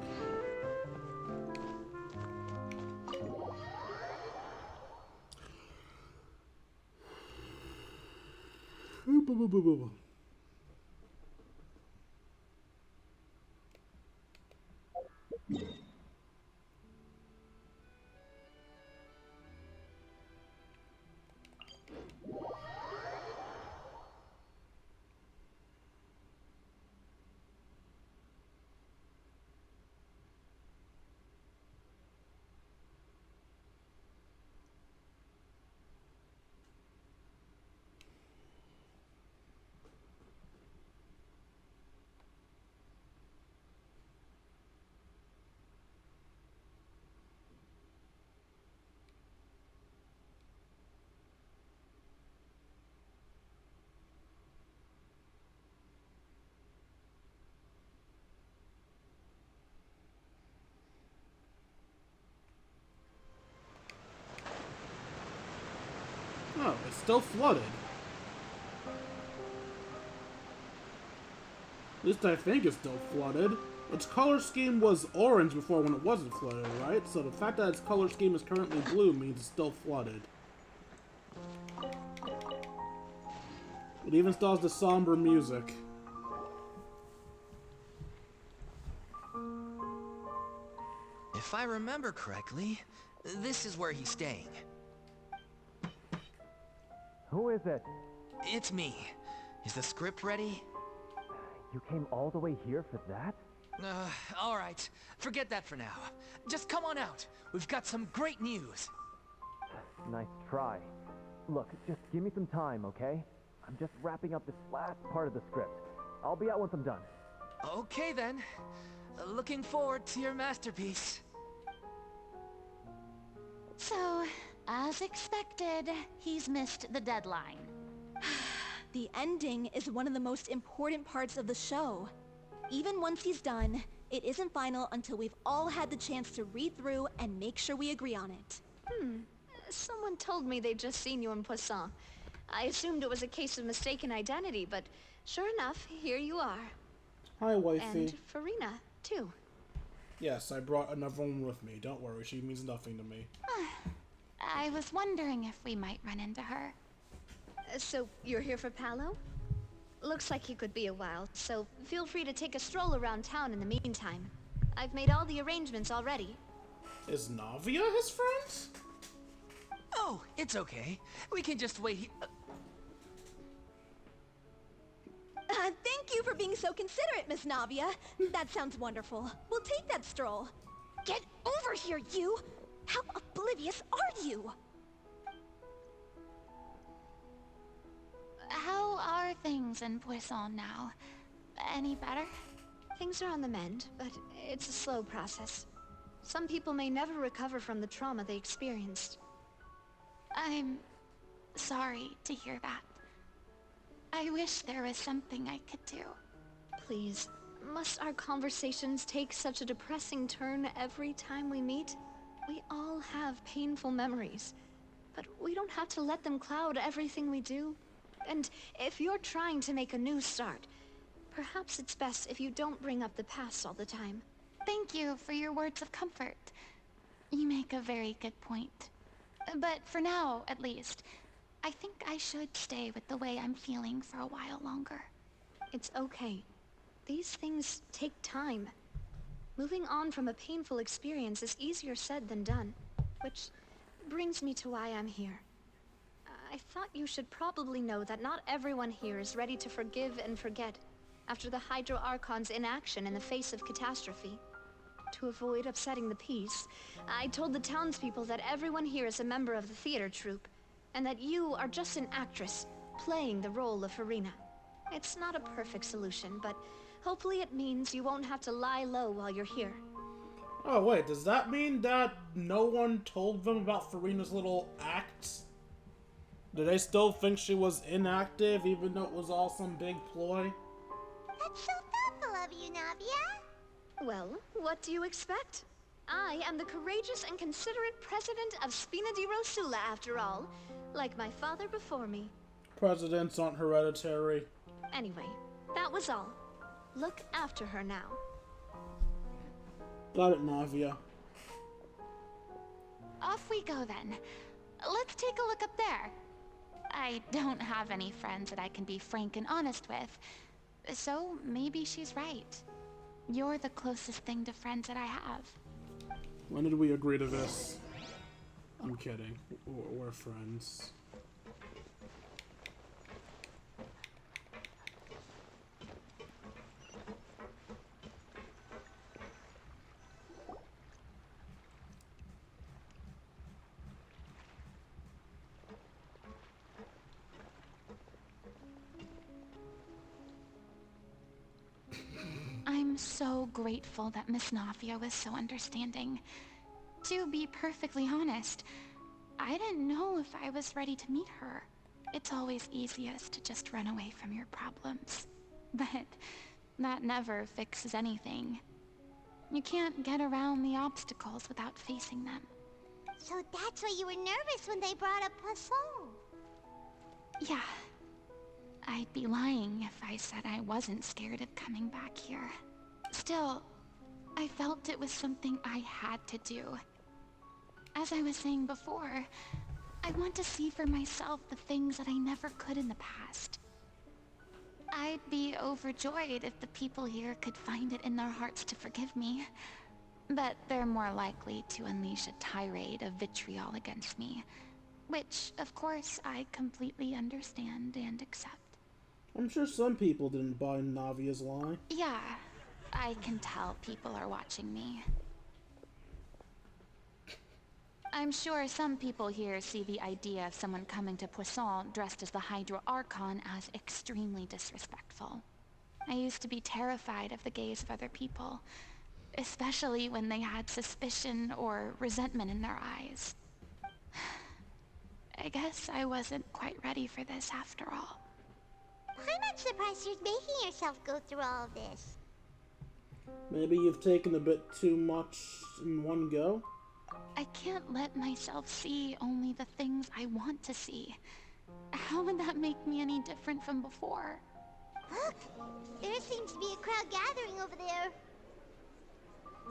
Oh, it's still flooded. At least I think it's still flooded. Its color scheme was orange before when it wasn't flooded, right? So the fact that its color scheme is currently blue means it's still flooded. It even still has the somber music. If I remember correctly, this is where he's staying. Who is it? It's me. Is the script ready? You came all the way here for that? Alright. Forget that for now. Just come on out. We've got some great news. Nice try. Look, just give me some time, okay? I'm just wrapping up this last part of the script. I'll be out once I'm done. Okay then. Looking forward to your masterpiece. So, as expected, he's missed the deadline. The ending is one of the most important parts of the show. Even once he's done, it isn't final until we've all had the chance to read through and make sure we agree on it. Someone told me they'd just seen you in Poisson. I assumed it was a case of mistaken identity, but sure enough, here you are. Hi, wifey. And Furina, too. Yes, I brought another one with me. Don't worry, she means nothing to me. I was wondering if we might run into her. So, you're here for Palo? Looks like you could be a while, so feel free to take a stroll around town in the meantime. I've made all the arrangements already. Is Navia his friend? Oh, it's okay. We can just wait Thank you for being so considerate, Miss Navia. That sounds wonderful. We'll take that stroll. Get over here, you! How oblivious are you? How are things in Poisson now? Any better? Things are on the mend, but it's a slow process. Some people may never recover from the trauma they experienced. I'm sorry to hear that. I wish there was something I could do. Please, must our conversations take such a depressing turn every time we meet? We all have painful memories, but we don't have to let them cloud everything we do. And if you're trying to make a new start, perhaps it's best if you don't bring up the past all the time. Thank you for your words of comfort. You make a very good point. But for now, at least, I think I should stay with the way I'm feeling for a while longer. It's okay. These things take time. Moving on from a painful experience is easier said than done, which brings me to why I'm here. I thought you should probably know that not everyone here is ready to forgive and forget after the Hydro Archon's inaction in the face of catastrophe. To avoid upsetting the peace, I told the townspeople that everyone here is a member of the theater troupe, and that you are just an actress playing the role of Furina. It's not a perfect solution, but hopefully it means you won't have to lie low while you're here. Oh wait, does that mean that no one told them about Furina's little acts? Do they still think she was inactive even though it was all some big ploy? That's so thoughtful of you, Navia. Well, what do you expect? I am the courageous and considerate president of Spina di Rosula, after all, like my father before me. Presidents aren't hereditary. Anyway, that was all. Look after her now. Got it, Navia. Off we go then. Let's take a look up there. I don't have any friends that I can be frank and honest with, so maybe she's right. You're the closest thing to friends that I have. When did we agree to this? I'm kidding. We're friends. I'm so grateful that Miss Navia was so understanding. To be perfectly honest, I didn't know if I was ready to meet her. It's always easiest to just run away from your problems. But that never fixes anything. You can't get around the obstacles without facing them. So that's why you were nervous when they brought up Poisson. Yeah. I'd be lying if I said I wasn't scared of coming back here. Still, I felt it was something I had to do. As I was saying before, I want to see for myself the things that I never could in the past. I'd be overjoyed if the people here could find it in their hearts to forgive me. But they're more likely to unleash a tirade of vitriol against me. Which, of course, I completely understand and accept. I'm sure some people didn't buy Navia's lie. Yeah, I can tell people are watching me. I'm sure some people here see the idea of someone coming to Poisson dressed as the Hydro Archon as extremely disrespectful. I used to be terrified of the gaze of other people, especially when they had suspicion or resentment in their eyes. I guess I wasn't quite ready for this after all. I'm not surprised you're making yourself go through all of this. Maybe you've taken a bit too much in one go? I can't let myself see only the things I want to see. How would that make me any different from before? Look! There seems to be a crowd gathering over there.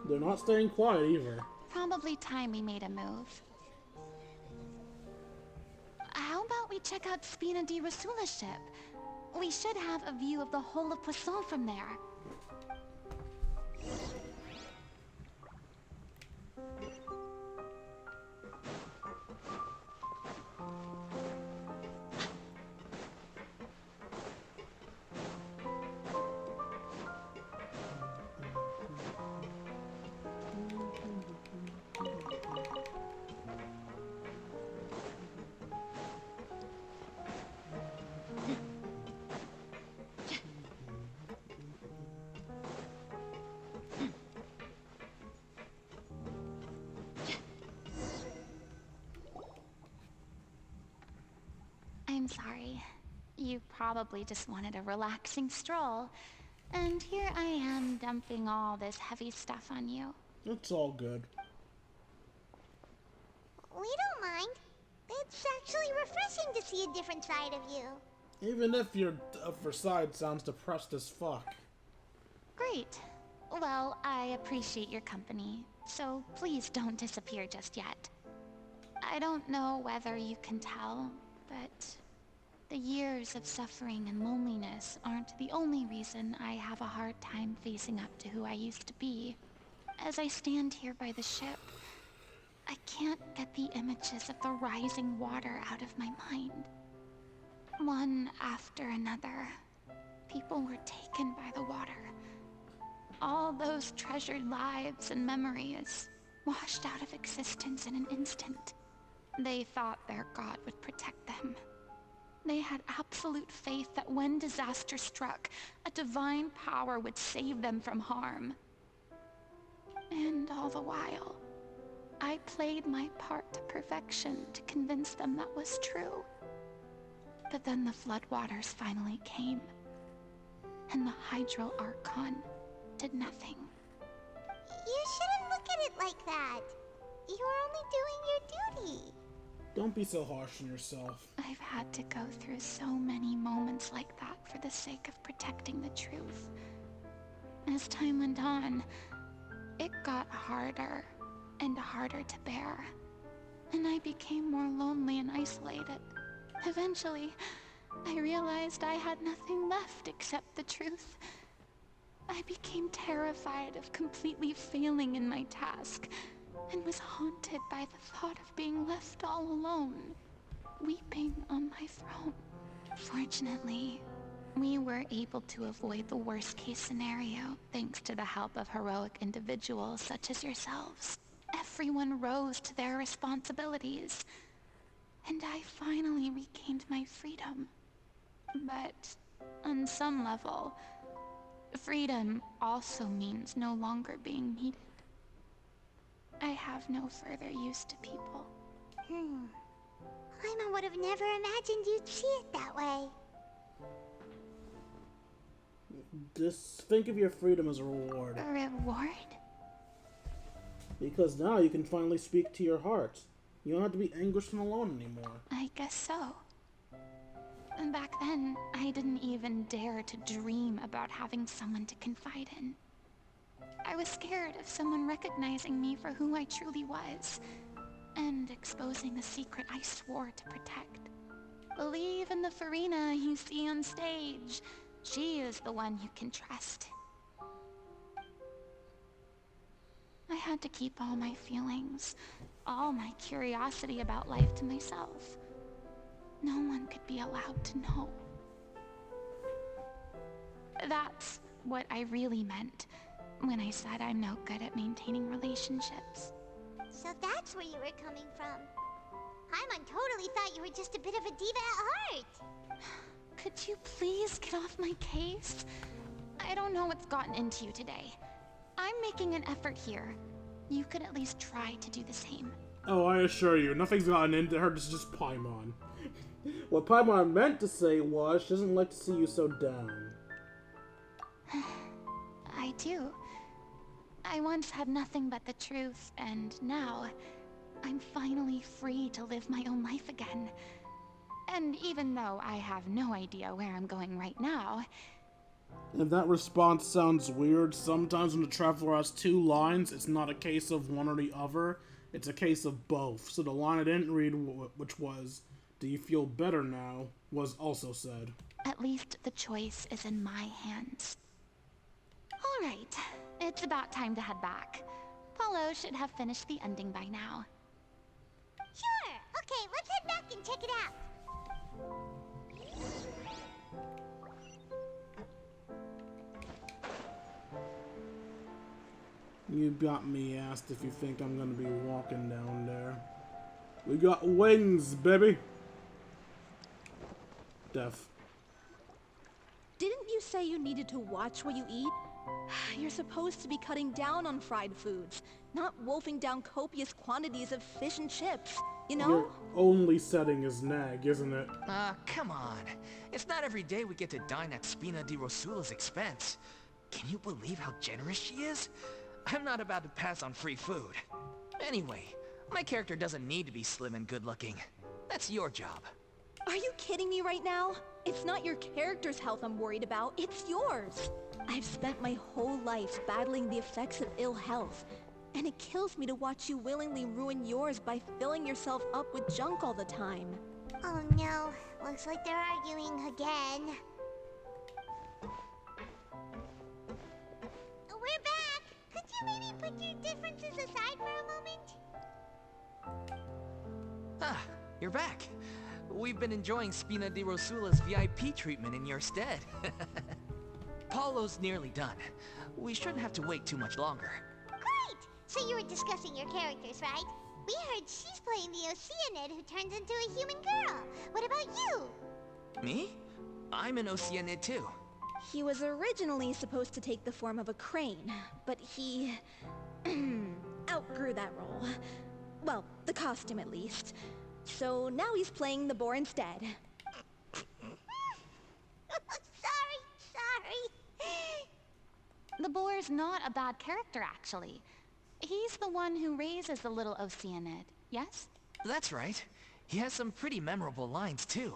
They're not staying quiet either. Probably time we made a move. How about we check out Spina di Rasula's ship? We should have a view of the whole of Poisson from there. I'm sorry. You probably just wanted a relaxing stroll. And here I am dumping all this heavy stuff on you. It's all good. We don't mind. It's actually refreshing to see a different side of you. Even if your side sounds depressed as fuck. Great. Well, I appreciate your company, so please don't disappear just yet. I don't know whether you can tell, but the years of suffering and loneliness aren't the only reason I have a hard time facing up to who I used to be. As I stand here by the ship, I can't get the images of the rising water out of my mind. One after another, people were taken by the water. All those treasured lives and memories washed out of existence in an instant. They thought their god would protect them. They had absolute faith that when disaster struck, a divine power would save them from harm. And all the while, I played my part to perfection to convince them that was true. But then the floodwaters finally came, and the Hydro Archon did nothing. You shouldn't look at it like that. You're only doing your duty. Don't be so harsh on yourself. I've had to go through so many moments like that for the sake of protecting the truth. As time went on, it got harder and harder to bear, and I became more lonely and isolated. Eventually, I realized I had nothing left except the truth. I became terrified of completely failing in my task, and was haunted by the thought of being left all alone, weeping on my throne. Fortunately, we were able to avoid the worst-case scenario thanks to the help of heroic individuals such as yourselves. Everyone rose to their responsibilities, and I finally regained my freedom. But on some level, freedom also means no longer being needed. I have no further use to people. Paimon would have never imagined you'd see it that way. Just think of your freedom as a reward. A reward? Because now you can finally speak to your heart. You don't have to be anguished and alone anymore. I guess so. And back then, I didn't even dare to dream about having someone to confide in. I was scared of someone recognizing me for who I truly was, and exposing a secret I swore to protect. Believe in the Furina you see on stage. She is the one you can trust. I had to keep all my feelings, all my curiosity about life to myself. No one could be allowed to know. That's what I really meant when I said I'm no good at maintaining relationships. So that's where you were coming from. Paimon totally thought you were just a bit of a diva at heart. Could you please get off my case? I don't know what's gotten into you today. I'm making an effort here. You could at least try to do the same. Oh, I assure you, nothing's gotten into her, this is just Paimon. What Paimon meant to say was, she doesn't like to see you so down. I do. I once had nothing but the truth, and now I'm finally free to live my own life again. And even though I have no idea where I'm going right now... If that response sounds weird, sometimes when the Traveler has two lines, it's not a case of one or the other, it's a case of both. So the line I didn't read, which was, "Do you feel better now?" was also said. At least the choice is in my hands. Alright, it's about time to head back. Paulo should have finished the ending by now. Sure! Okay, let's head back and check it out. You got me asked if you think I'm gonna be walking down there. We got wings, baby! Death. Didn't you say you needed to watch what you eat? You're supposed to be cutting down on fried foods, not wolfing down copious quantities of fish and chips, you know? Your only setting is nag, isn't it? Come on. It's not every day we get to dine at Spina di Rosula's expense. Can you believe how generous she is? I'm not about to pass on free food. Anyway, my character doesn't need to be slim and good-looking. That's your job. Are you kidding me right now? It's not your character's health I'm worried about, it's yours. I've spent my whole life battling the effects of ill health, and it kills me to watch you willingly ruin yours by filling yourself up with junk all the time. Oh no, looks like they're arguing again. We're back! Could you maybe put your differences aside for a moment? Ah, you're back. We've been enjoying Spina di Rosula's VIP treatment in your stead. Paulo's nearly done. We shouldn't have to wait too much longer. Great! So you were discussing your characters, right? We heard she's playing the Oceanid who turns into a human girl. What about you? Me? I'm an Oceanid too. He was originally supposed to take the form of a crane, but he... outgrew that role. Well, the costume at least. So now he's playing the boar instead. Sorry. The boar's not a bad character, actually. He's the one who raises the little Oceanid, yes? That's right. He has some pretty memorable lines too.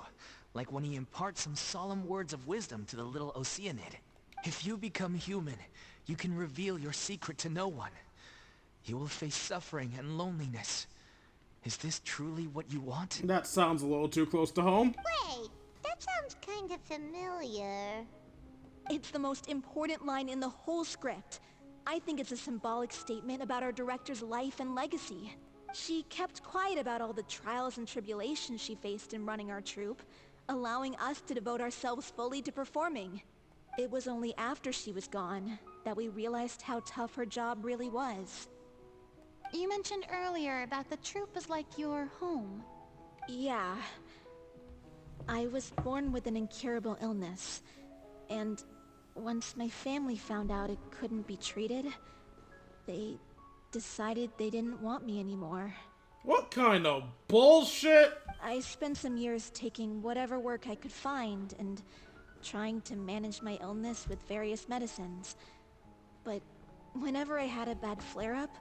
Like when he imparts some solemn words of wisdom to the little Oceanid. If you become human, you can reveal your secret to no one. You will face suffering and loneliness. Is this truly what you want? That sounds a little too close to home. Wait, that sounds kind of familiar. It's the most important line in the whole script. I think it's a symbolic statement about our director's life and legacy. She kept quiet about all the trials and tribulations she faced in running our troupe, allowing us to devote ourselves fully to performing. It was only after she was gone that we realized how tough her job really was. You mentioned earlier that the troupe is like your home. Yeah. I was born with an incurable illness, and once my family found out it couldn't be treated, they decided they didn't want me anymore. What kind of bullshit? I spent some years taking whatever work I could find and trying to manage my illness with various medicines. But whenever I had a bad flare-up,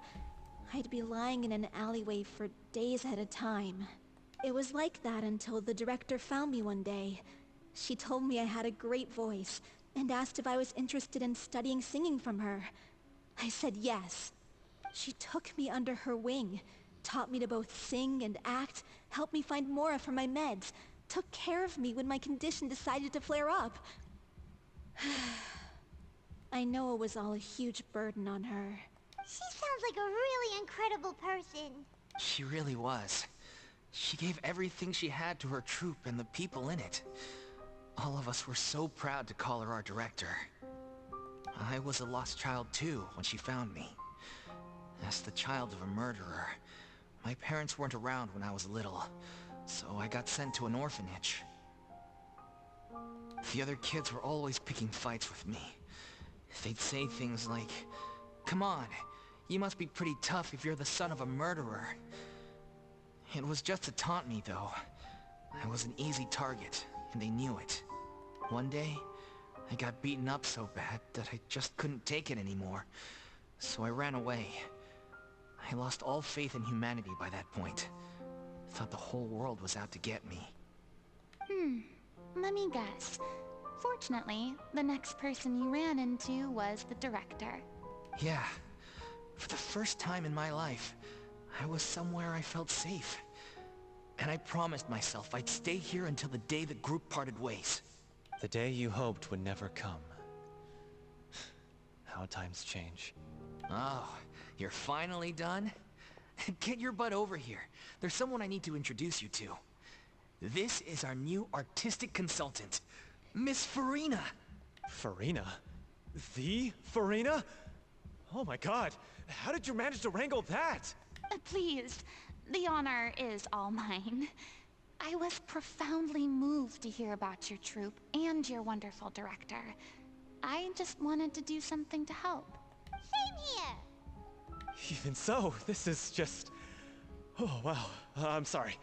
I'd be lying in an alleyway for days at a time. It was like that until the director found me one day. She told me I had a great voice and asked if I was interested in studying singing from her. I said yes. She took me under her wing, taught me to both sing and act, helped me find Mora for my meds, took care of me when my condition decided to flare up. I know it was all a huge burden on her. She sounds like a really incredible person. She really was. She gave everything she had to her troupe and the people in it. All of us were so proud to call her our director. I was a lost child too when she found me. As the child of a murderer, my parents weren't around when I was little, so I got sent to an orphanage. The other kids were always picking fights with me. They'd say things like, "Come on, you must be pretty tough if you're the son of a murderer." It was just to taunt me, though. I was an easy target, and they knew it. One day, I got beaten up so bad that I just couldn't take it anymore. So I ran away. I lost all faith in humanity by that point. Thought the whole world was out to get me. Let me guess. Fortunately, the next person you ran into was the director. Yeah. For the first time in my life, I was somewhere I felt safe. And I promised myself I'd stay here until the day the group parted ways. The day you hoped would never come. How times change. Oh, you're finally done? Get your butt over here. There's someone I need to introduce you to. This is our new artistic consultant, Miss Furina. Furina? The Furina? Oh my god, how did you manage to wrangle that? Please, the honor is all mine. I was profoundly moved to hear about your troupe and your wonderful director. I just wanted to do something to help. Same here. Even so, this is just... Oh, wow. I'm sorry.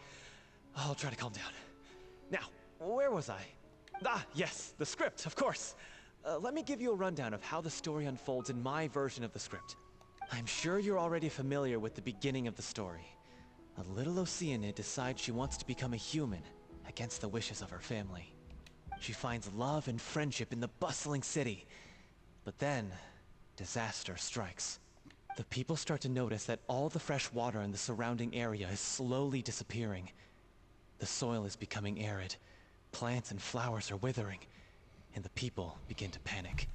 I'll try to calm down. Now, where was I? Ah, yes, the script, of course. Let me give you a rundown of how the story unfolds in my version of the script. I'm sure you're already familiar with the beginning of the story. A little Oceanid decides she wants to become a human, against the wishes of her family. She finds love and friendship in the bustling city. But then, disaster strikes. The people start to notice that all the fresh water in the surrounding area is slowly disappearing. The soil is becoming arid, plants and flowers are withering, and the people begin to panic.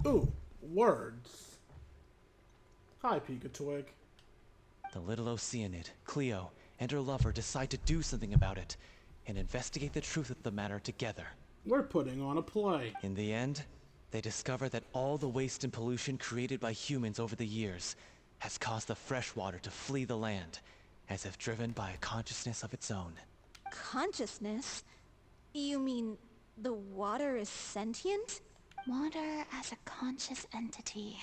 Ooh, words. Hi, Pika-Twig. The little Oceanid, Cleo, and her lover decide to do something about it, and investigate the truth of the matter together. We're putting on a play. In the end, they discover that all the waste and pollution created by humans over the years has caused the fresh water to flee the land, as if driven by a consciousness of its own. Consciousness? You mean the water is sentient? Water as a conscious entity.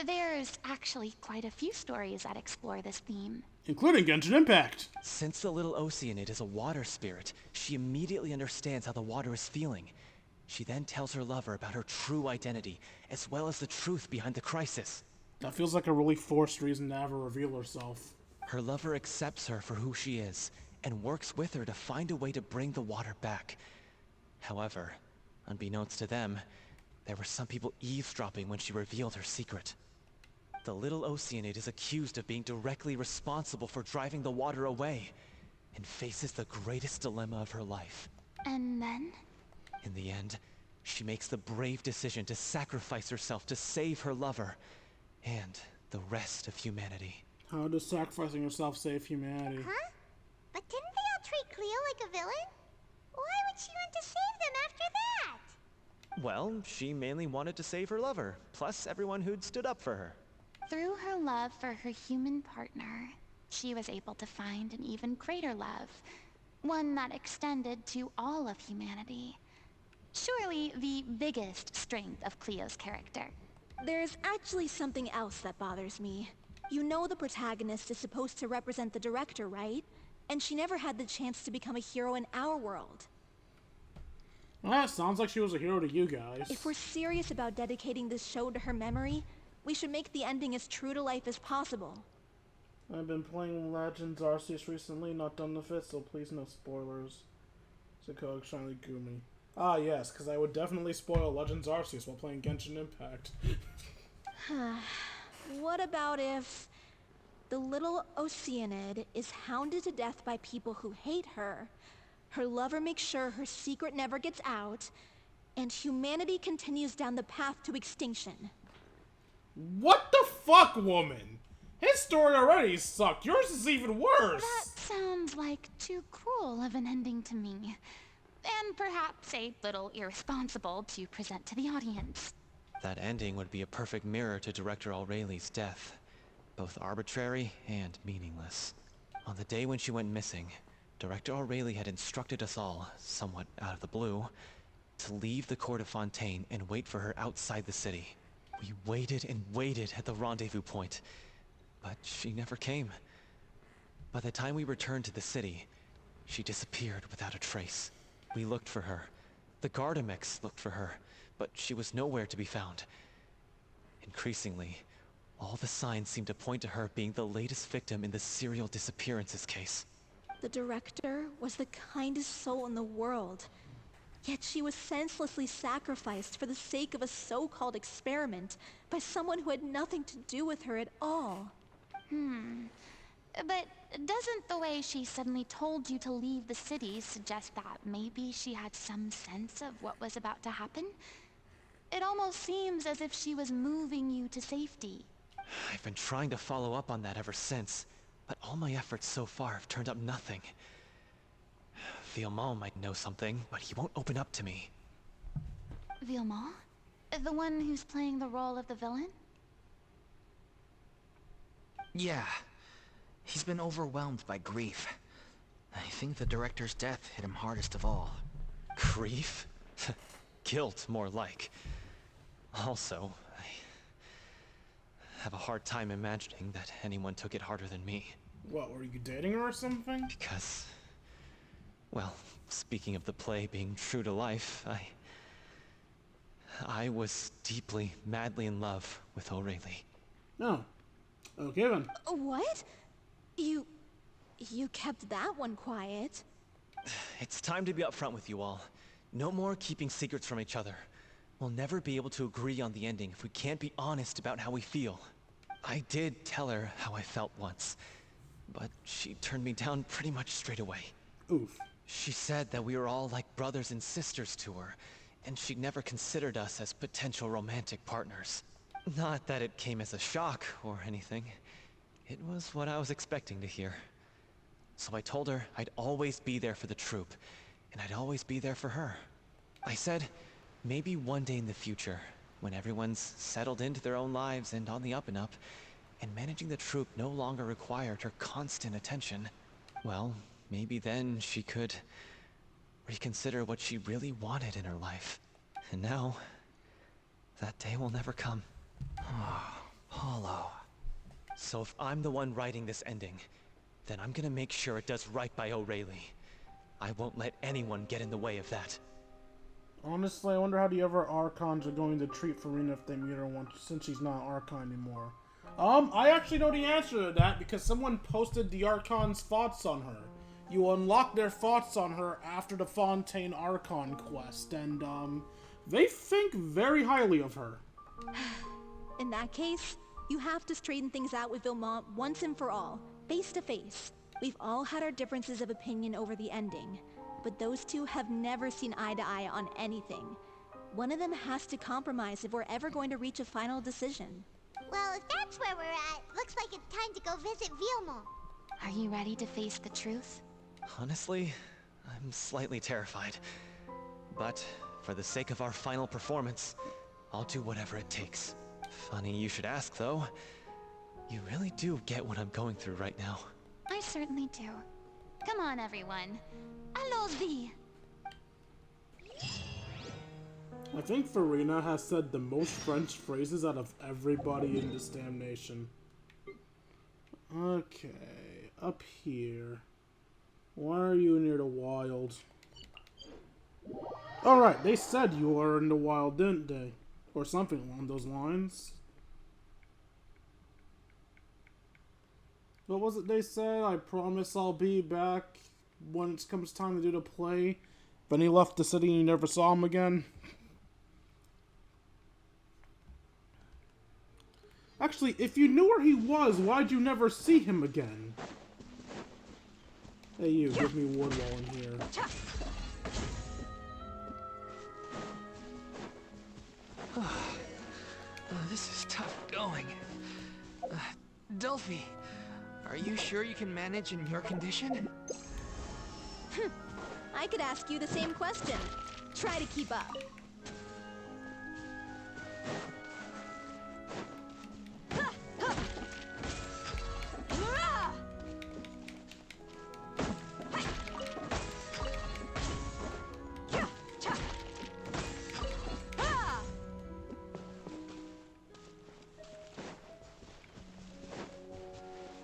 There's actually quite a few stories that explore this theme. Including Genshin Impact. Since the little Oceanid is a water spirit, she immediately understands how the water is feeling. She then tells her lover about her true identity, as well as the truth behind the crisis. That feels like a really forced reason to have her reveal herself. Her lover accepts her for who she is, and works with her to find a way to bring the water back. However, unbeknownst to them, there were some people eavesdropping when she revealed her secret. The little Oceanid is accused of being directly responsible for driving the water away, and faces the greatest dilemma of her life. And then? In the end, she makes the brave decision to sacrifice herself to save her lover, and the rest of humanity. How does sacrificing herself save humanity? Huh? But didn't they all treat Cleo like a villain? Why would she want to save them after that? Well, she mainly wanted to save her lover, plus everyone who'd stood up for her. Through her love for her human partner, she was able to find an even greater love, one that extended to all of humanity. Surely the biggest strength of Cleo's character. There's actually something else that bothers me. You know the protagonist is supposed to represent the director, right? And she never had the chance to become a hero in our world. Well, sounds like she was a hero to you guys. If we're serious about dedicating this show to her memory, we should make the ending as true to life as possible. I've been playing Legends Arceus recently, not done with it, so please no spoilers. Sakog Shiny Gumi. Ah yes, because I would definitely spoil Legends Arceus while playing Genshin Impact. What about if the little Oceanid is hounded to death by people who hate her, her lover makes sure her secret never gets out, and humanity continues down the path to extinction? What the fuck, woman? His story already sucked. Yours is even worse. That sounds like too cruel of an ending to me. And perhaps a little irresponsible to present to the audience. That ending would be a perfect mirror to Director Aureli's death. Both arbitrary and meaningless. On the day when she went missing, Director Aureli had instructed us all, somewhat out of the blue, to leave the court of Fontaine and wait for her outside the city. We waited and waited at the rendezvous point, but she never came. By the time we returned to the city, She disappeared without a trace. We looked for her. The Gardamex looked for her, but she was nowhere to be found. Increasingly, all the signs seem to point to her being the latest victim in the serial disappearances case. The director was the kindest soul in the world. Yet she was senselessly sacrificed for the sake of a so-called experiment by someone who had nothing to do with her at all. But doesn't the way she suddenly told you to leave the city suggest that maybe she had some sense of what was about to happen? It almost seems as if she was moving you to safety. I've been trying to follow up on that ever since, but all my efforts so far have turned up nothing. Villemont might know something, but he won't open up to me. Villemont? The one who's playing the role of the villain? Yeah. He's been overwhelmed by grief. I think the director's death hit him hardest of all. Grief? Guilt, more like. Also, I have a hard time imagining that anyone took it harder than me. What, were you dating her or something? Because, well, speaking of the play being true to life, I was deeply, madly in love with O'Reilly. No. Okay then. What? You kept that one quiet. It's time to be upfront with you all. No more keeping secrets from each other. We'll never be able to agree on the ending if we can't be honest about how we feel. I did tell her how I felt once, but she turned me down pretty much straight away. Oof. She said that we were all like brothers and sisters to her, and she'd never considered us as potential romantic partners. Not that it came as a shock or anything. It was what I was expecting to hear. So I told her I'd always be there for the troupe, and I'd always be there for her. I said, maybe one day in the future, when everyone's settled into their own lives and on the up and up, and managing the troupe no longer required her constant attention, well, maybe then she could reconsider what she really wanted in her life. And now, that day will never come. Paulo. So if I'm the one writing this ending, then I'm gonna make sure it does right by O'Reilly. I won't let anyone get in the way of that. Honestly, I wonder how the other Archons are going to treat Furina if they meet her once, since she's not an Archon anymore. I actually know the answer to that because someone posted the Archon's thoughts on her. You unlock their thoughts on her after the Fontaine Archon quest, and, they think very highly of her. In that case, you have to straighten things out with Villemont once and for all, face to face. We've all had our differences of opinion over the ending, but those two have never seen eye to eye on anything. One of them has to compromise if we're ever going to reach a final decision. Well, if that's where we're at, looks like it's time to go visit Villemont. Are you ready to face the truth? Honestly, I'm slightly terrified. But for the sake of our final performance, I'll do whatever it takes. Funny you should ask, though. You really do get what I'm going through right now. I certainly do. Come on, everyone. Allons-y! I think Furina has said the most French phrases out of everybody in this damn nation. Okay, up here. Why are you near the wild? Alright, they said you were in the wild, didn't they? Or something along those lines. What was it they said? I promise I'll be back when it comes time to do the play. Then he left the city and you never saw him again. Actually, if you knew where he was, why'd you never see him again? Hey you, give me wood while I'm here. This is tough going. Delphi, are you sure you can manage in your condition? I could ask you the same question. Try to keep up.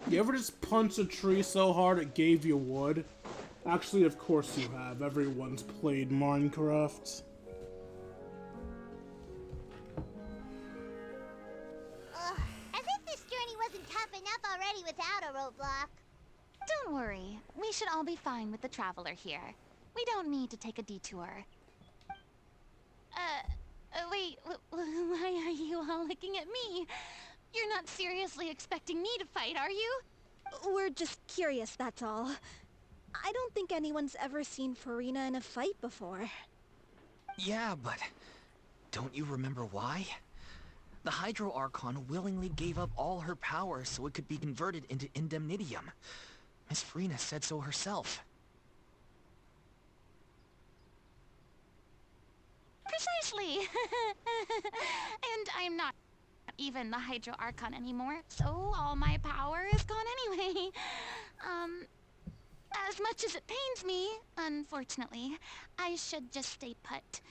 You ever just punch a tree so hard it gave you wood? Actually, of course you have. Everyone's played Minecraft. As if this journey wasn't tough enough already without a roadblock. Don't worry. We should all be fine with the traveler here. We don't need to take a detour. Wait, why are you all looking at me? You're not seriously expecting me to fight, are you? We're just curious, that's all. I don't think anyone's ever seen Furina in a fight before. Yeah, but don't you remember why? The Hydro Archon willingly gave up all her power so it could be converted into Indemnitium. Miss Furina said so herself. Precisely! And I'm not even the Hydro Archon anymore, so all my power is gone anyway. As much as it pains me, unfortunately, I should just stay put.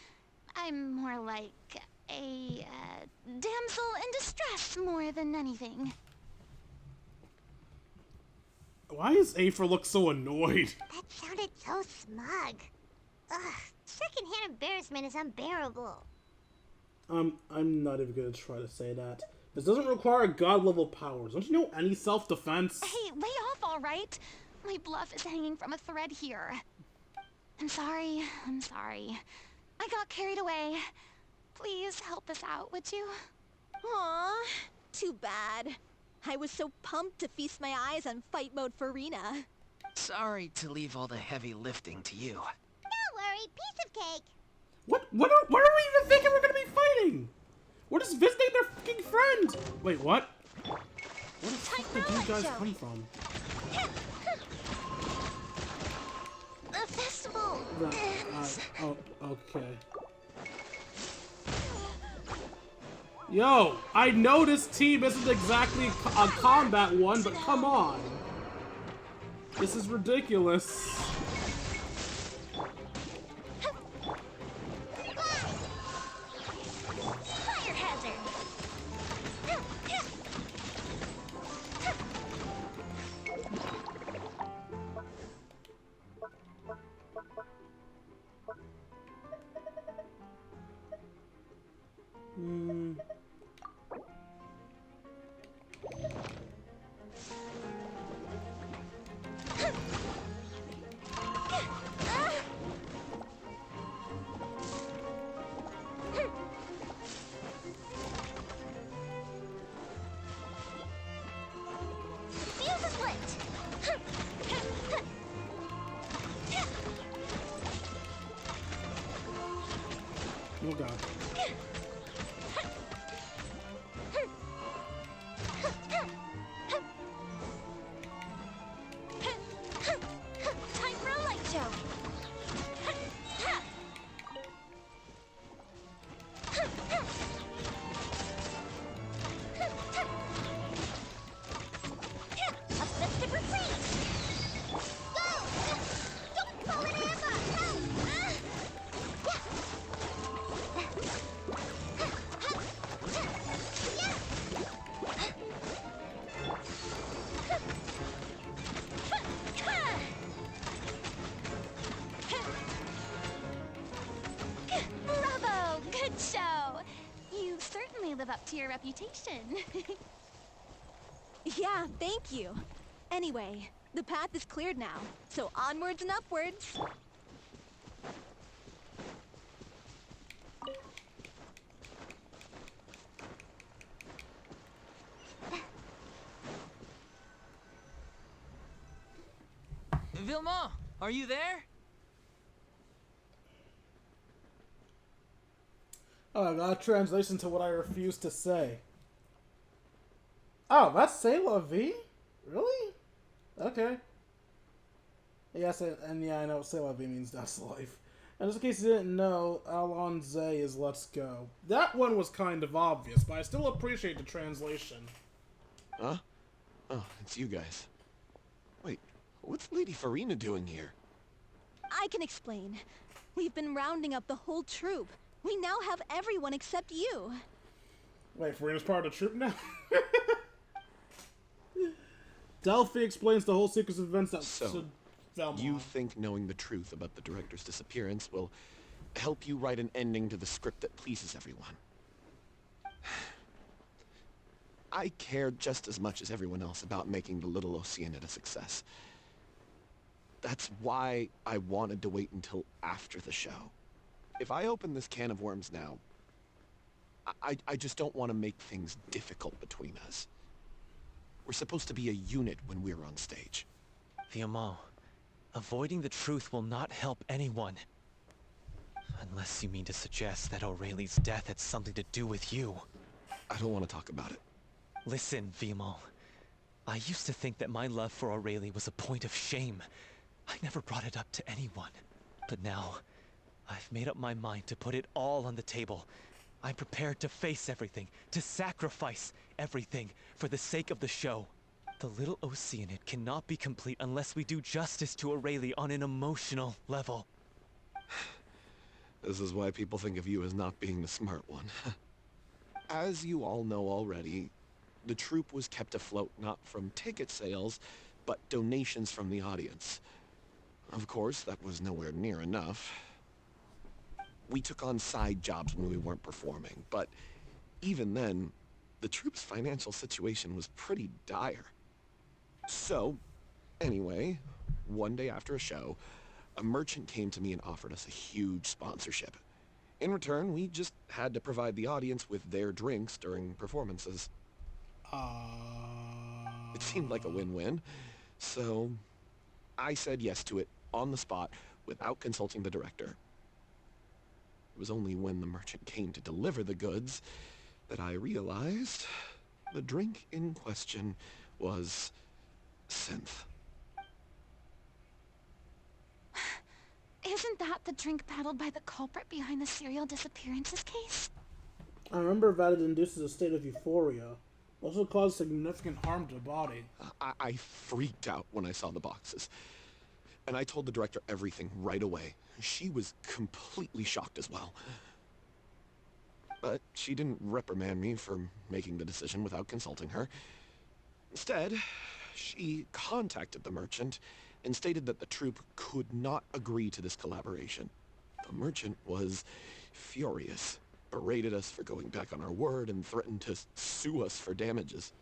I'm more like a damsel in distress more than anything. Why does Aphra look so annoyed? That sounded so smug. Ugh, secondhand embarrassment is unbearable. I'm not even gonna try to say that. This doesn't require god-level powers. Don't you know any self-defense? Hey, lay off, all right? My bluff is hanging from a thread here. I'm sorry. I got carried away. Please help us out, would you? Aw, too bad. I was so pumped to feast my eyes on fight mode Furina. Sorry to leave all the heavy lifting to you. Don't worry, piece of cake. What are we even thinking we're gonna be fighting? We're just visiting their fucking friend! Wait, what? Where the fuck did you guys come from? A festival. Oh, okay. Yo, I know this team isn't exactly a combat one, but come on. This is ridiculous. Fire hazard. Oh god. Time for a light show. A festive retreat. Go! Don't call it ambush. Bravo! Good show! You certainly live up to your reputation. Yeah, thank you. Anyway, the path is cleared now, so onwards and upwards. Vilma, are you there? Oh, I got a translation to what I refuse to say. Oh, that's C'est la vie? Really? Okay. Yes, and yeah, I know C'est la vie means that's life. And just in case you didn't know, Allons-y is let's go. That one was kind of obvious, but I still appreciate the translation. Huh? Oh, it's you guys. Wait, what's Lady Furina doing here? I can explain. We've been rounding up the whole troop. We now have everyone except you. Wait, Furina's part of the troop now? Delphi explains the whole sequence of events that should Velma. You think knowing the truth about the director's disappearance will help you write an ending to the script that pleases everyone. I care just as much as everyone else about making the Little Oceanid a success. That's why I wanted to wait until after the show. If I open this can of worms now, I just don't want to make things difficult between us. We're supposed to be a unit when we're on stage. Viamont, avoiding the truth will not help anyone. Unless you mean to suggest that Aurelie's death had something to do with you. I don't want to talk about it. Listen, Viamont. I used to think that my love for Aurelie was a point of shame. I never brought it up to anyone. But now, I've made up my mind to put it all on the table. I'm prepared to face everything, to sacrifice everything for the sake of the show. The Little Oceanid cannot be complete unless we do justice to Aurelie on an emotional level. This is why people think of you as not being the smart one. As you all know already, the troupe was kept afloat not from ticket sales, but donations from the audience. Of course, that was nowhere near enough. We took on side jobs when we weren't performing, but even then, the troupe's financial situation was pretty dire. So, anyway, one day after a show, a merchant came to me and offered us a huge sponsorship. In return, we just had to provide the audience with their drinks during performances. It seemed like a win-win, so I said yes to it on the spot without consulting the director. It was only when the merchant came to deliver the goods that I realized the drink in question was synth. Isn't that the drink peddled by the culprit behind the serial disappearances case? I remember that it induces a state of euphoria. Also causes significant harm to the body. I freaked out when I saw the boxes. And I told the director everything right away. She was completely shocked as well. But she didn't reprimand me for making the decision without consulting her. Instead, she contacted the merchant and stated that the troupe could not agree to this collaboration. The merchant was furious, berated us for going back on our word, and threatened to sue us for damages.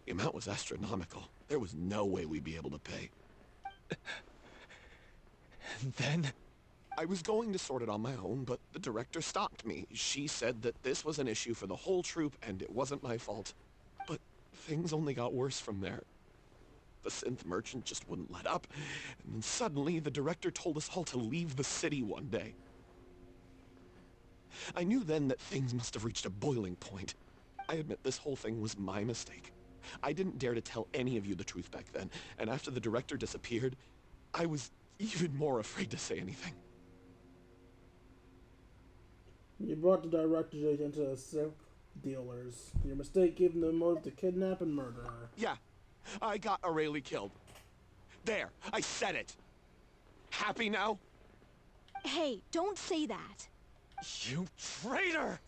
The amount was astronomical. There was no way we'd be able to pay. And then? I was going to sort it on my own, but the director stopped me. She said that this was an issue for the whole troupe, and it wasn't my fault. But things only got worse from there. The synth merchant just wouldn't let up, and then suddenly the director told us all to leave the city one day. I knew then that things must have reached a boiling point. I admit this whole thing was my mistake. I didn't dare to tell any of you the truth back then, and after the director disappeared, I was even more afraid to say anything. You brought the director's agent to the silk dealers. Your mistake gave them the motive to kidnap and murder her. Yeah, I got Aurelie killed. There, I said it. Happy now? Hey, don't say that. You traitor!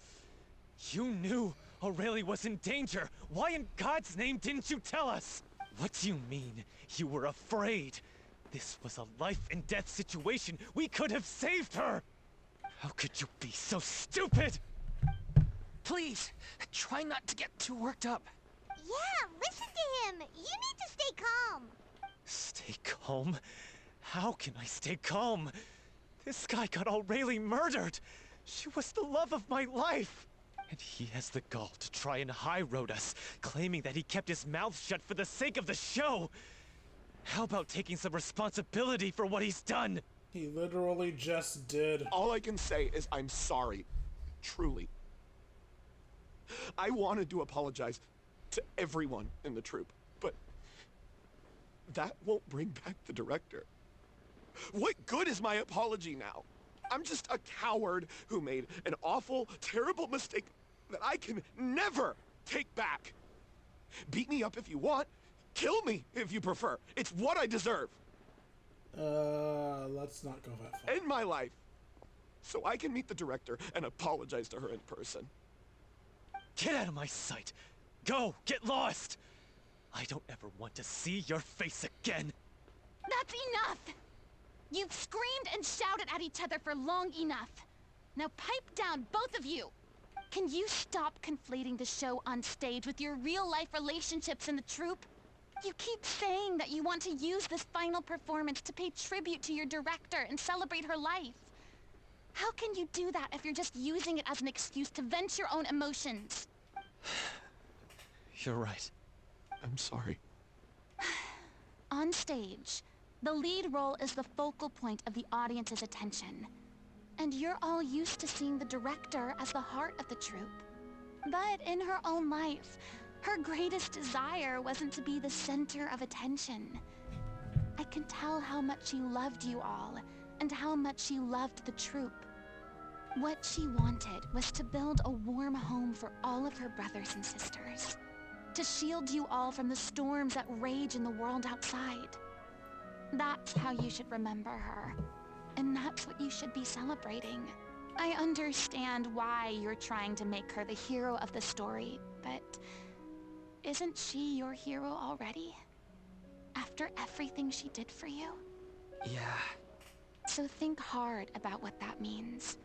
You knew Aurelie was in danger. Why in God's name didn't you tell us? What do you mean? You were afraid? This was a life and death situation. We could have saved her! How could you be so stupid? Please, try not to get too worked up. Yeah, listen to him. You need to stay calm. Stay calm? How can I stay calm? This guy got Aurelie murdered. She was the love of my life. And he has the gall to try and high-road us, claiming that he kept his mouth shut for the sake of the show. How about taking some responsibility for what he's done? He literally just did. All I can say is I'm sorry. Truly. I wanted to apologize to everyone in the troupe, but that won't bring back the director. What good is my apology now? I'm just a coward who made an awful, terrible mistake that I can never take back. Beat me up if you want. Kill me if you prefer. It's what I deserve. Let's not go that far. End my life so I can meet the director and apologize to her in person. Get out of my sight! Go! Get lost! I don't ever want to see your face again! That's enough! You've screamed and shouted at each other for long enough. Now pipe down, both of you! Can you stop conflating the show on stage with your real-life relationships in the troupe? You keep saying that you want to use this final performance to pay tribute to your director and celebrate her life. How can you do that if you're just using it as an excuse to vent your own emotions? You're right. I'm sorry. On stage, the lead role is the focal point of the audience's attention. And you're all used to seeing the director as the heart of the troupe. But in her own life, her greatest desire wasn't to be the center of attention. I can tell how much she loved you all, and how much she loved the troupe. What she wanted was to build a warm home for all of her brothers and sisters. To shield you all from the storms that rage in the world outside. That's how you should remember her. And that's what you should be celebrating. I understand why you're trying to make her the hero of the story, but isn't she your hero already? After everything she did for you? Yeah. So think hard about what that means.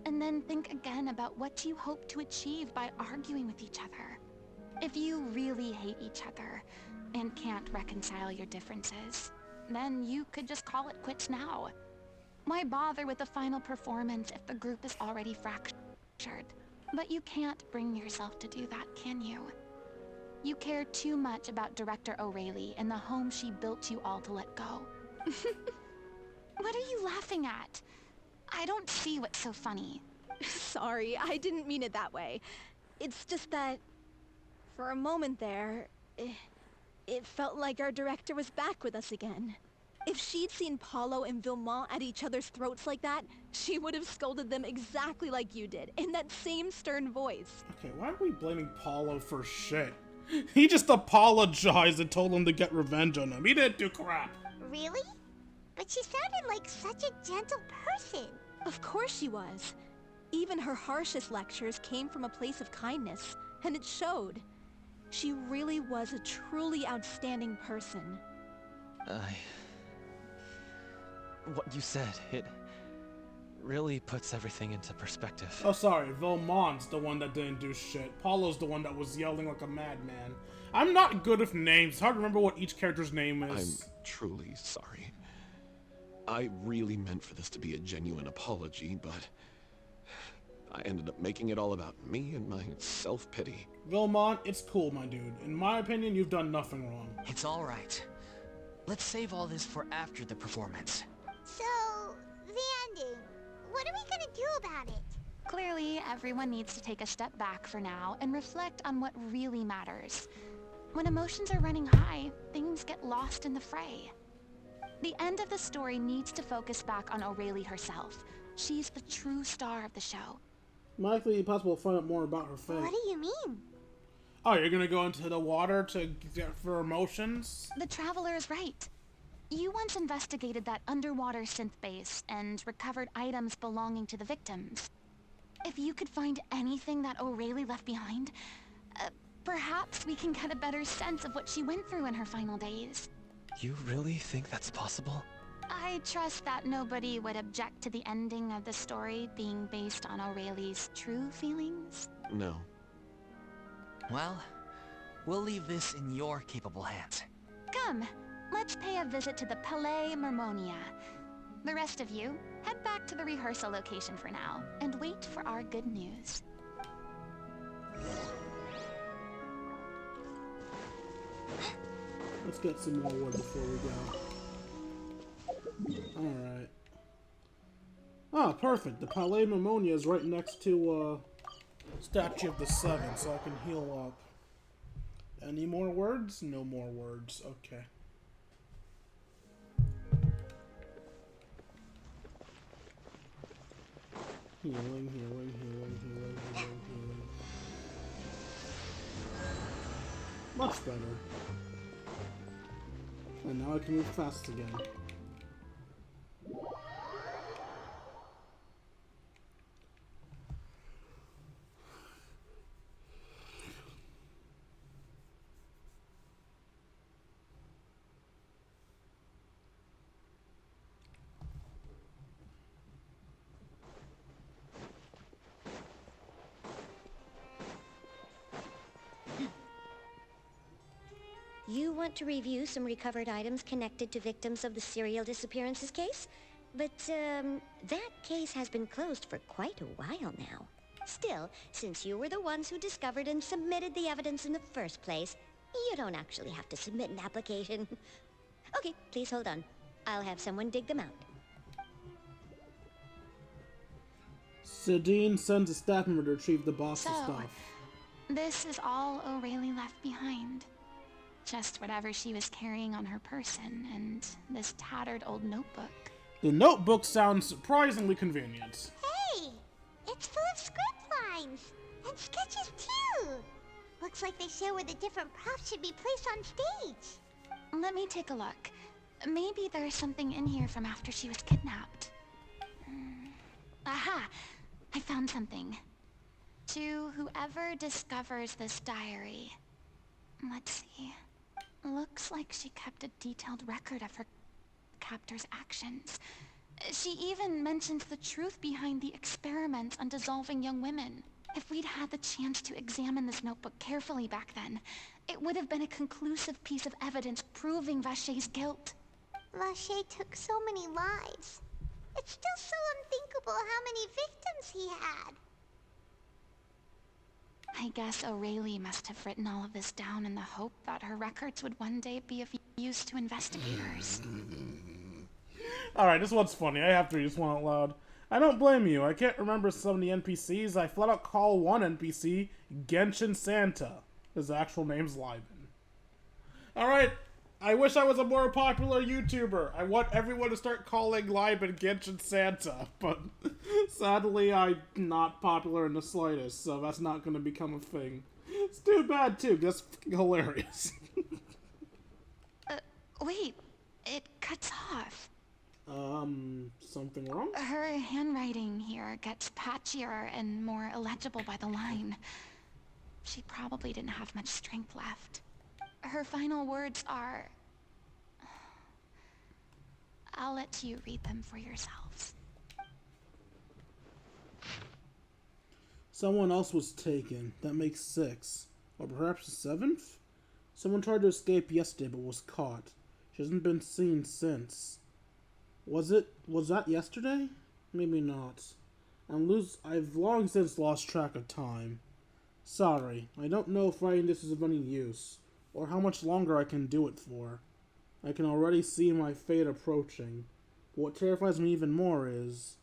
And then think again about what you hope to achieve by arguing with each other. If you really hate each other and can't reconcile your differences, then you could just call it quits now. Why bother with the final performance if the group is already fractured? But you can't bring yourself to do that, can you? You care too much about Director O'Reilly and the home she built you all to let go. What are you laughing at? I don't see what's so funny. Sorry, I didn't mean it that way. It's just that, for a moment there, it felt like our director was back with us again. If she'd seen Paulo and Vilmont at each other's throats like that, she would have scolded them exactly like you did, in that same stern voice. Okay, why are we blaming Paulo for shit? He just apologized and told him to get revenge on him. He didn't do crap. Really? But she sounded like such a gentle person. Of course she was. Even her harshest lectures came from a place of kindness, and it showed. She really was a truly outstanding person. What you said, it really puts everything into perspective. Oh, sorry. Vilmont's the one that didn't do shit. Paulo's the one that was yelling like a madman. I'm not good with names. It's hard to remember what each character's name is. I'm truly sorry. I really meant for this to be a genuine apology, but I ended up making it all about me and my self-pity. Vilmont, it's cool, my dude. In my opinion, you've done nothing wrong. It's all right. Let's save all this for after the performance. So, the ending. What are we gonna do about it? Clearly, everyone needs to take a step back for now and reflect on what really matters. When emotions are running high, things get lost in the fray. The end of the story needs to focus back on O'Reilly herself. She's the true star of the show. Might be possible to find out more about her fate. What do you mean? Oh, you're gonna go into the water to get for emotions? The Traveler is right. You once investigated that underwater synth base and recovered items belonging to the victims. If you could find anything that O'Reilly left behind, perhaps we can get a better sense of what she went through in her final days. You really think that's possible? I trust that nobody would object to the ending of the story being based on O'Reilly's true feelings. No. Well, we'll leave this in your capable hands. Come, let's pay a visit to the Palais Mermonia. The rest of you, head back to the rehearsal location for now, and wait for our good news. Let's get some more wood before we go. Alright. Ah, perfect. The Palais Mermonia is right next to, Statue of the Seven, so I can heal up. Any more words? No more words. Okay. Healing, healing, healing, healing, healing, healing. Much better. And now I can move fast again. You want to review some recovered items connected to victims of the serial disappearances case? But, that case has been closed for quite a while now. Still, since you were the ones who discovered and submitted the evidence in the first place, you don't actually have to submit an application. Okay, please hold on. I'll have someone dig them out. Sidine sends a staff member to retrieve the box of So, stuff. this is all O'Reilly left behind. Just whatever she was carrying on her person, and this tattered old notebook. The notebook sounds surprisingly convenient. Hey! It's full of script lines! And sketches too! Looks like they show where the different props should be placed on stage. Let me take a look. Maybe there's something in here from after she was kidnapped. Aha! I found something. To whoever discovers this diary. Let's see. Looks like she kept a detailed record of her captor's actions. She even mentions the truth behind the experiments on dissolving young women. If we'd had the chance to examine this notebook carefully back then, it would have been a conclusive piece of evidence proving Vachey's guilt. Vachey took so many lives. It's still so unthinkable how many victims he had. I guess O'Reilly must have written all of this down in the hope that her records would one day be of use to investigators. Alright, this one's funny. I have to read this one out loud. I don't blame you. I can't remember some of the NPCs. I flat out call one NPC Genshin Santa. His actual name's Liben. Alright, I wish I was a more popular YouTuber. I want everyone to start calling Liben Genshin Santa, but sadly I'm not popular in the slightest, so that's not going to become a thing. It's too bad too, that's hilarious. Wait, it cuts off. Something wrong? Her handwriting here gets patchier and more illegible by the line. She probably didn't have much strength left. Her final words are... I'll let you read them for yourselves. Someone else was taken. That makes 6. Or perhaps a 7th? Someone tried to escape yesterday but was caught. She hasn't been seen since. Was that yesterday? Maybe not. I've long since lost track of time. Sorry, I don't know if writing this is of any use, or how much longer I can do it for. I can already see my fate approaching. But what terrifies me even more is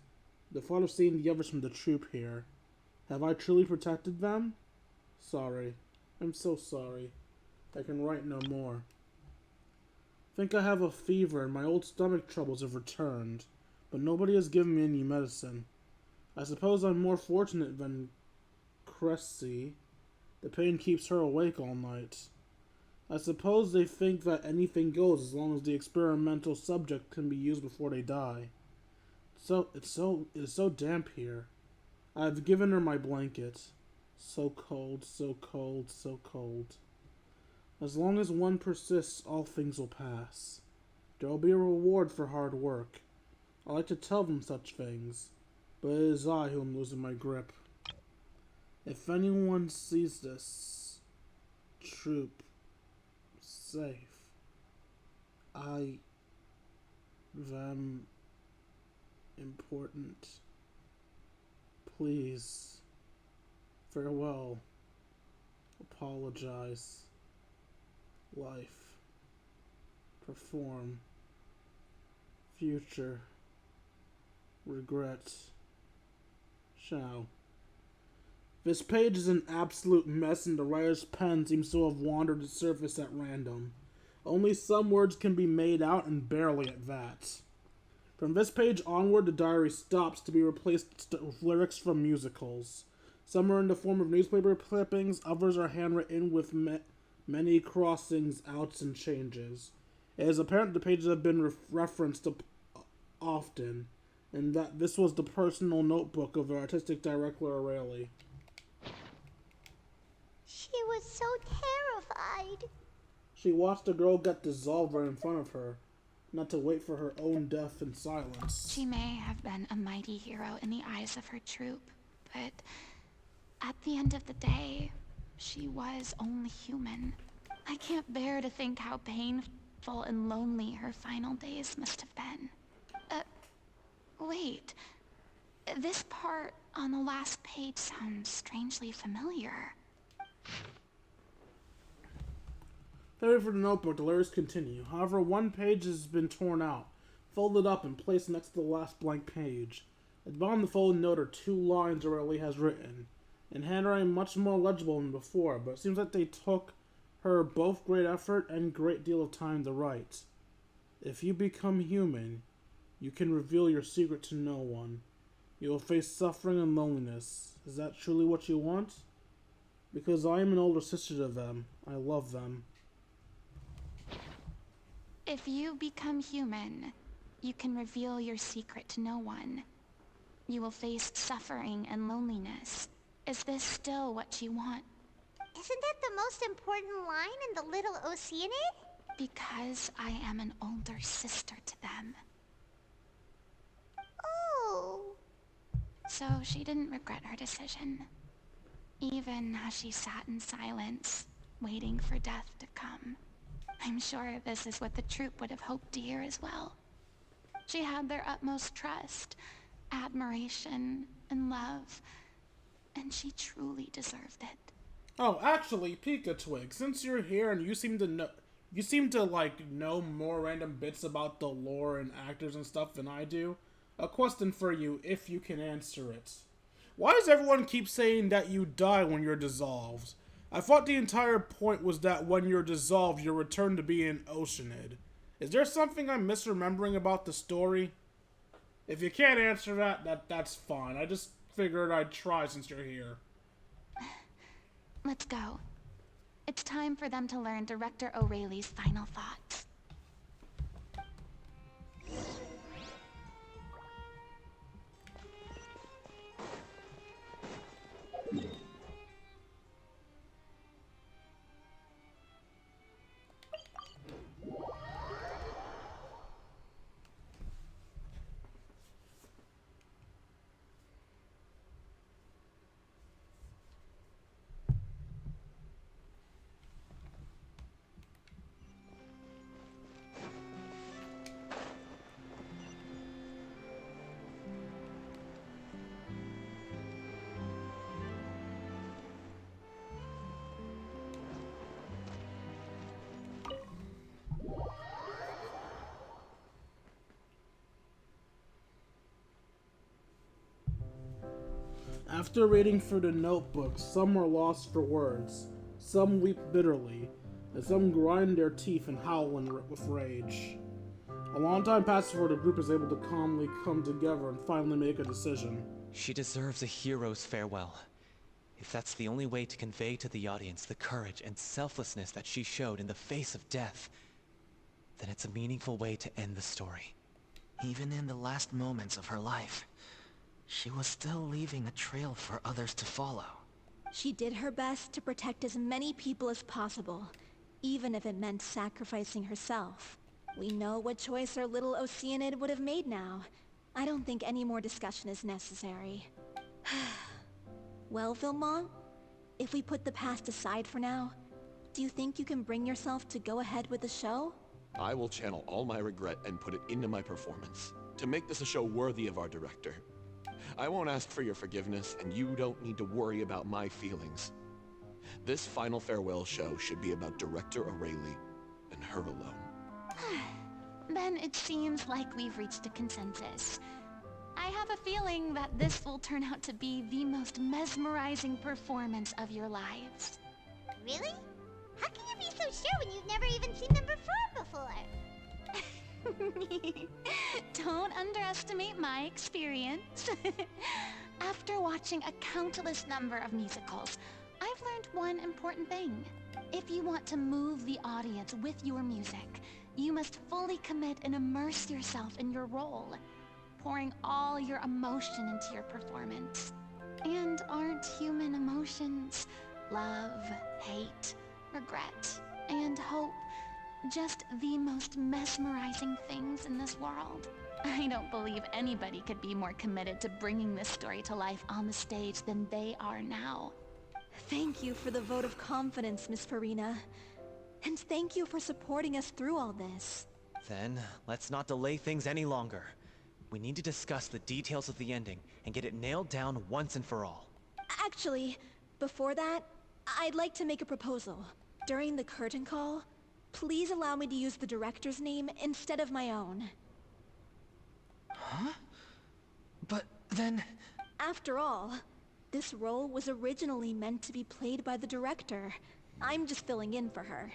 the thought of seeing the others from the troop here. Have I truly protected them? Sorry. I'm so sorry. I can write no more. Think I have a fever and my old stomach troubles have returned, but nobody has given me any medicine. I suppose I'm more fortunate than Cressy. The pain keeps her awake all night. I suppose they think that anything goes as long as the experimental subject can be used before they die. It is so damp here. I have given her my blanket. So cold, so cold, so cold. As long as one persists, all things will pass. There will be a reward for hard work. I like to tell them such things, but it is I who am losing my grip. If anyone sees this troop safe, them important. Please, farewell, apologize. Life, perform, future, regret, shall. This page is an absolute mess and the writer's pen seems to have wandered the surface at random. Only some words can be made out and barely at that. From this page onward, the diary stops to be replaced with lyrics from musicals. Some are in the form of newspaper clippings, others are handwritten with many crossings, outs, and changes. It is apparent the pages have been referenced often, and that this was the personal notebook of the artistic director O'Reilly. She was so terrified. She watched a girl get dissolved right in front of her, not to wait for her own death in silence. She may have been a mighty hero in the eyes of her troop, but at the end of the day, she was only human. I can't bear to think how painful and lonely her final days must have been. Wait. This part on the last page sounds strangely familiar. Favorite for the notebook, the letters continue. However, one page has been torn out, folded up, and placed next to the last blank page. At the bottom of the folded note are 2 lines Aurelie has written, in handwriting much more legible than before, but it seems like they took her both great effort and great deal of time to write. If you become human, you can reveal your secret to no one. You will face suffering and loneliness. Is that truly what you want? Because I am an older sister to them. I love them. If you become human, you can reveal your secret to no one. You will face suffering and loneliness. Is this still what you want? Isn't that the most important line in the Little Oceanid? Because I am an older sister to them. Oh. So she didn't regret her decision, even as she sat in silence, waiting for death to come. I'm sure this is what the troupe would have hoped to hear as well. She had their utmost trust, admiration, and love, and she truly deserved it. Oh, actually, Pika Twig, since you're here and you seem to know more random bits about the lore and actors and stuff than I do, a question for you, if you can answer it. Why does everyone keep saying that you die when you're dissolved? I thought the entire point was that when you're dissolved, you're returned to being Oceanid. Is there something I'm misremembering about the story? If you can't answer that's fine. I just figured I'd try since you're here. Let's go. It's time for them to learn Director O'Reilly's final thoughts. After reading through the notebook, some are lost for words, some weep bitterly, and some grind their teeth and howl with rage. A long time passes before the group is able to calmly come together and finally make a decision. She deserves a hero's farewell. If that's the only way to convey to the audience the courage and selflessness that she showed in the face of death, then it's a meaningful way to end the story. Even in the last moments of her life, she was still leaving a trail for others to follow. She did her best to protect as many people as possible, even if it meant sacrificing herself. We know what choice our little Oceanid would have made now. I don't think any more discussion is necessary. Well, Vilmont, if we put the past aside for now, do you think you can bring yourself to go ahead with the show? I will channel all my regret and put it into my performance, to make this a show worthy of our director. I won't ask for your forgiveness, and you don't need to worry about my feelings. This final farewell show should be about Director O'Reilly and her alone. Then it seems like we've reached a consensus. I have a feeling that this will turn out to be the most mesmerizing performance of your lives. Really? How can you be so sure when you've never even seen them perform before? Don't underestimate my experience. After watching a countless number of musicals, I've learned one important thing. If you want to move the audience with your music, you must fully commit and immerse yourself in your role, pouring all your emotion into your performance. And aren't human emotions love, hate, regret, and hope just the most mesmerizing things in this world? I don't believe anybody could be more committed to bringing this story to life on the stage than they are now. Thank you for the vote of confidence, Miss Furina. And thank you for supporting us through all this. Then, let's not delay things any longer. We need to discuss the details of the ending and get it nailed down once and for all. Actually, before that, I'd like to make a proposal. During the curtain call, please allow me to use the director's name instead of my own. Huh? But then... After all, this role was originally meant to be played by the director. I'm just filling in for her.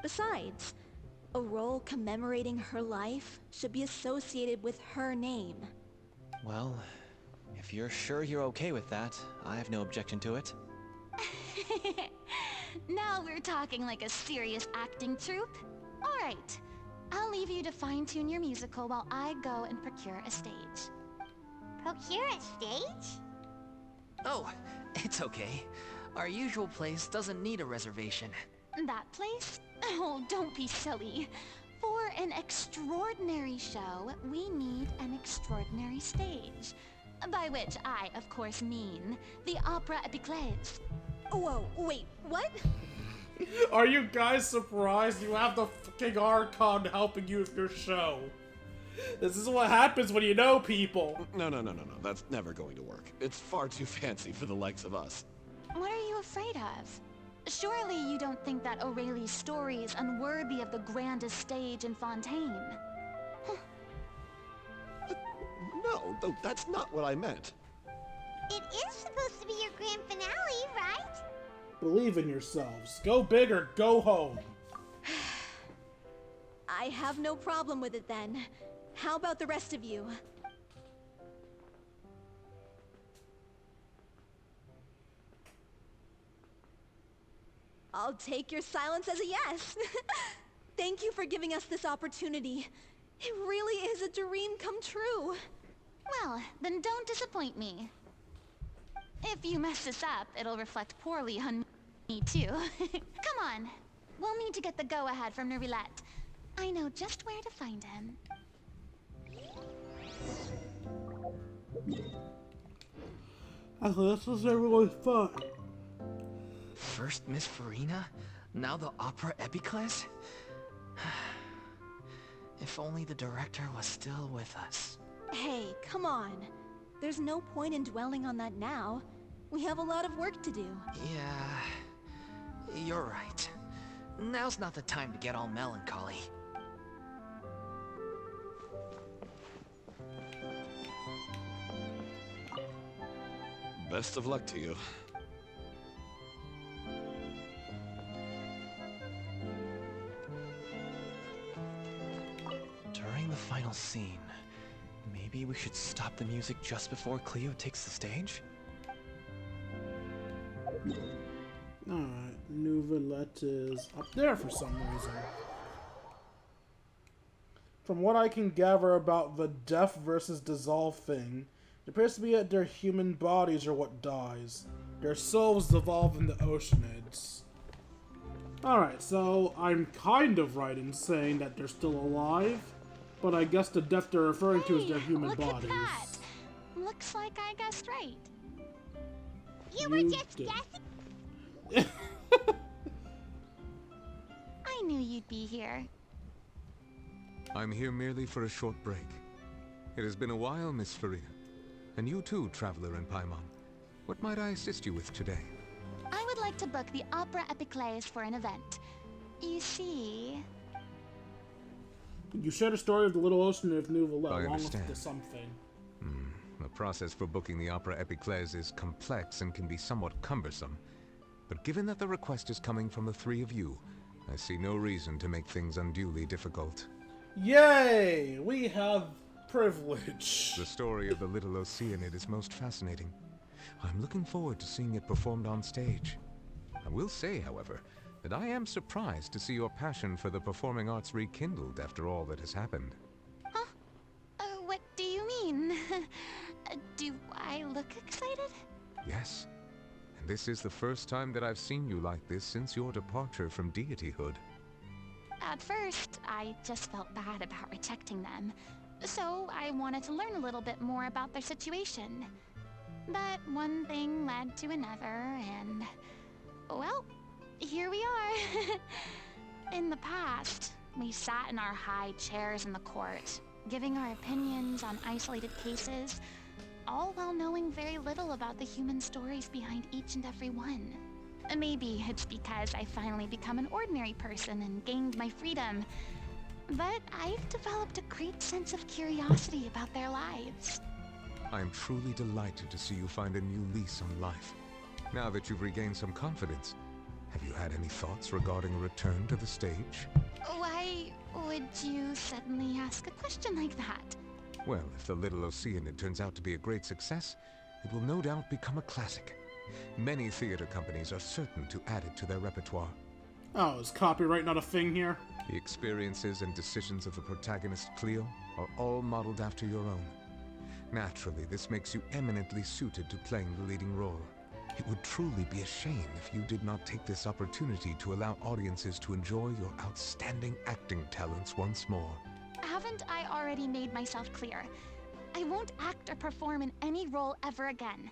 Besides, a role commemorating her life should be associated with her name. Well, if you're sure you're okay with that, I have no objection to it. Now we're talking like a serious acting troupe. Alright, I'll leave you to fine-tune your musical while I go and procure a stage. Procure a stage? Oh, it's okay. Our usual place doesn't need a reservation. That place? Oh, don't be silly. For an extraordinary show, we need an extraordinary stage. By which I, of course, mean the Opera Epiclese. Whoa, wait, what? Are you guys surprised you have the fucking Archon helping you with your show? This is what happens when you know people. No. That's never going to work. It's far too fancy for the likes of us. What are you afraid of? Surely you don't think that Aurelie's story is unworthy of the grandest stage in Fontaine? No, that's not what I meant. It is supposed to be your grand finale, right? Believe in yourselves. Go big or go home. I have no problem with it then. How about the rest of you? I'll take your silence as a yes. Thank you for giving us this opportunity. It really is a dream come true. Well, then don't disappoint me. If you mess this up, it'll reflect poorly on me too. Come on. We'll need to get the go-ahead from Nerulette. I know just where to find him. This is really fun. First Miss Furina, now the Opera Epiclese? If only the director was still with us. Hey, come on. There's no point in dwelling on that now. We have a lot of work to do. Yeah, you're right. Now's not the time to get all melancholy. Best of luck to you. During the final scene, maybe we should stop the music just before Cleo takes the stage? Alright, Nouvellette is up there for some reason. From what I can gather about the death versus dissolve thing, it appears to be that their human bodies are what dies. Their souls dissolve in the oceanids. Alright, so I'm kind of right in saying that they're still alive, but I guess the death they're referring to is their human bodies. Look at that! Looks like I guessed right. You were just guessing? I knew you'd be here. I'm here merely for a short break. It has been a while, Miss Furina. And you too, traveler in Paimon. What might I assist you with today? I would like to book the Opera Epiclese for an event. You see... You share the story of the Little Ocean of Nouvellette I along understand. with the something. The process for booking the Opera Epiclese is complex and can be somewhat cumbersome. But given that the request is coming from the three of you, I see no reason to make things unduly difficult. Yay! We have privilege. The story of the Little Oceanid is most fascinating. I'm looking forward to seeing it performed on stage. I will say, however, that I am surprised to see your passion for the performing arts rekindled after all that has happened. Huh? What do you mean? Do I look excited? Yes. And this is the first time that I've seen you like this since your departure from deityhood. At first, I just felt bad about rejecting them. So I wanted to learn a little bit more about their situation. But one thing led to another, and... well, here we are. In the past, we sat in our high chairs in the court, giving our opinions on isolated cases, all while knowing very little about the human stories behind each and every one. Maybe it's because I finally become an ordinary person and gained my freedom, but I've developed a great sense of curiosity about their lives. I am truly delighted to see you find a new lease on life. Now that you've regained some confidence, have you had any thoughts regarding a return to the stage? Why would you suddenly ask a question like that? Well, if the Little Oceanid turns out to be a great success, it will no doubt become a classic. Many theater companies are certain to add it to their repertoire. Oh, is copyright not a thing here? The experiences and decisions of the protagonist, Cleo, are all modeled after your own. Naturally, this makes you eminently suited to playing the leading role. It would truly be a shame if you did not take this opportunity to allow audiences to enjoy your outstanding acting talents once more. Haven't I already made myself clear? I won't act or perform in any role ever again.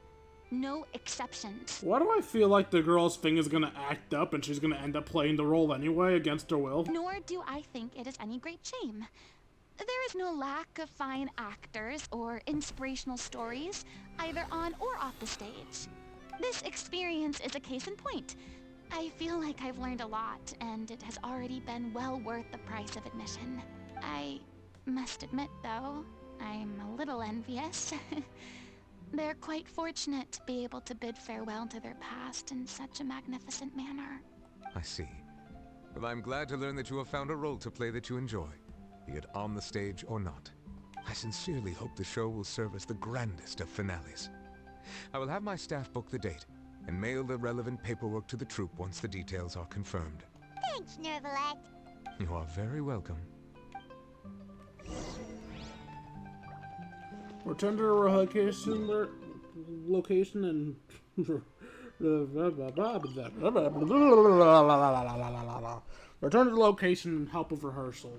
No exceptions. Why do I feel like the girl's thing is gonna act up and she's gonna end up playing the role anyway against her will? Nor do I think it is any great shame. There is no lack of fine actors or inspirational stories, either on or off the stage. This experience is a case in point. I feel like I've learned a lot, and it has already been well worth the price of admission. I must admit, though, I'm a little envious. They're quite fortunate to be able to bid farewell to their past in such a magnificent manner. I see. Well, I'm glad to learn that you have found a role to play that you enjoy, be it on the stage or not. I sincerely hope the show will serve as the grandest of finales. I will have my staff book the date, and mail the relevant paperwork to the troupe once the details are confirmed. Thanks, Nervalect. You are very welcome. Return to the location and return to the location and help with rehearsal.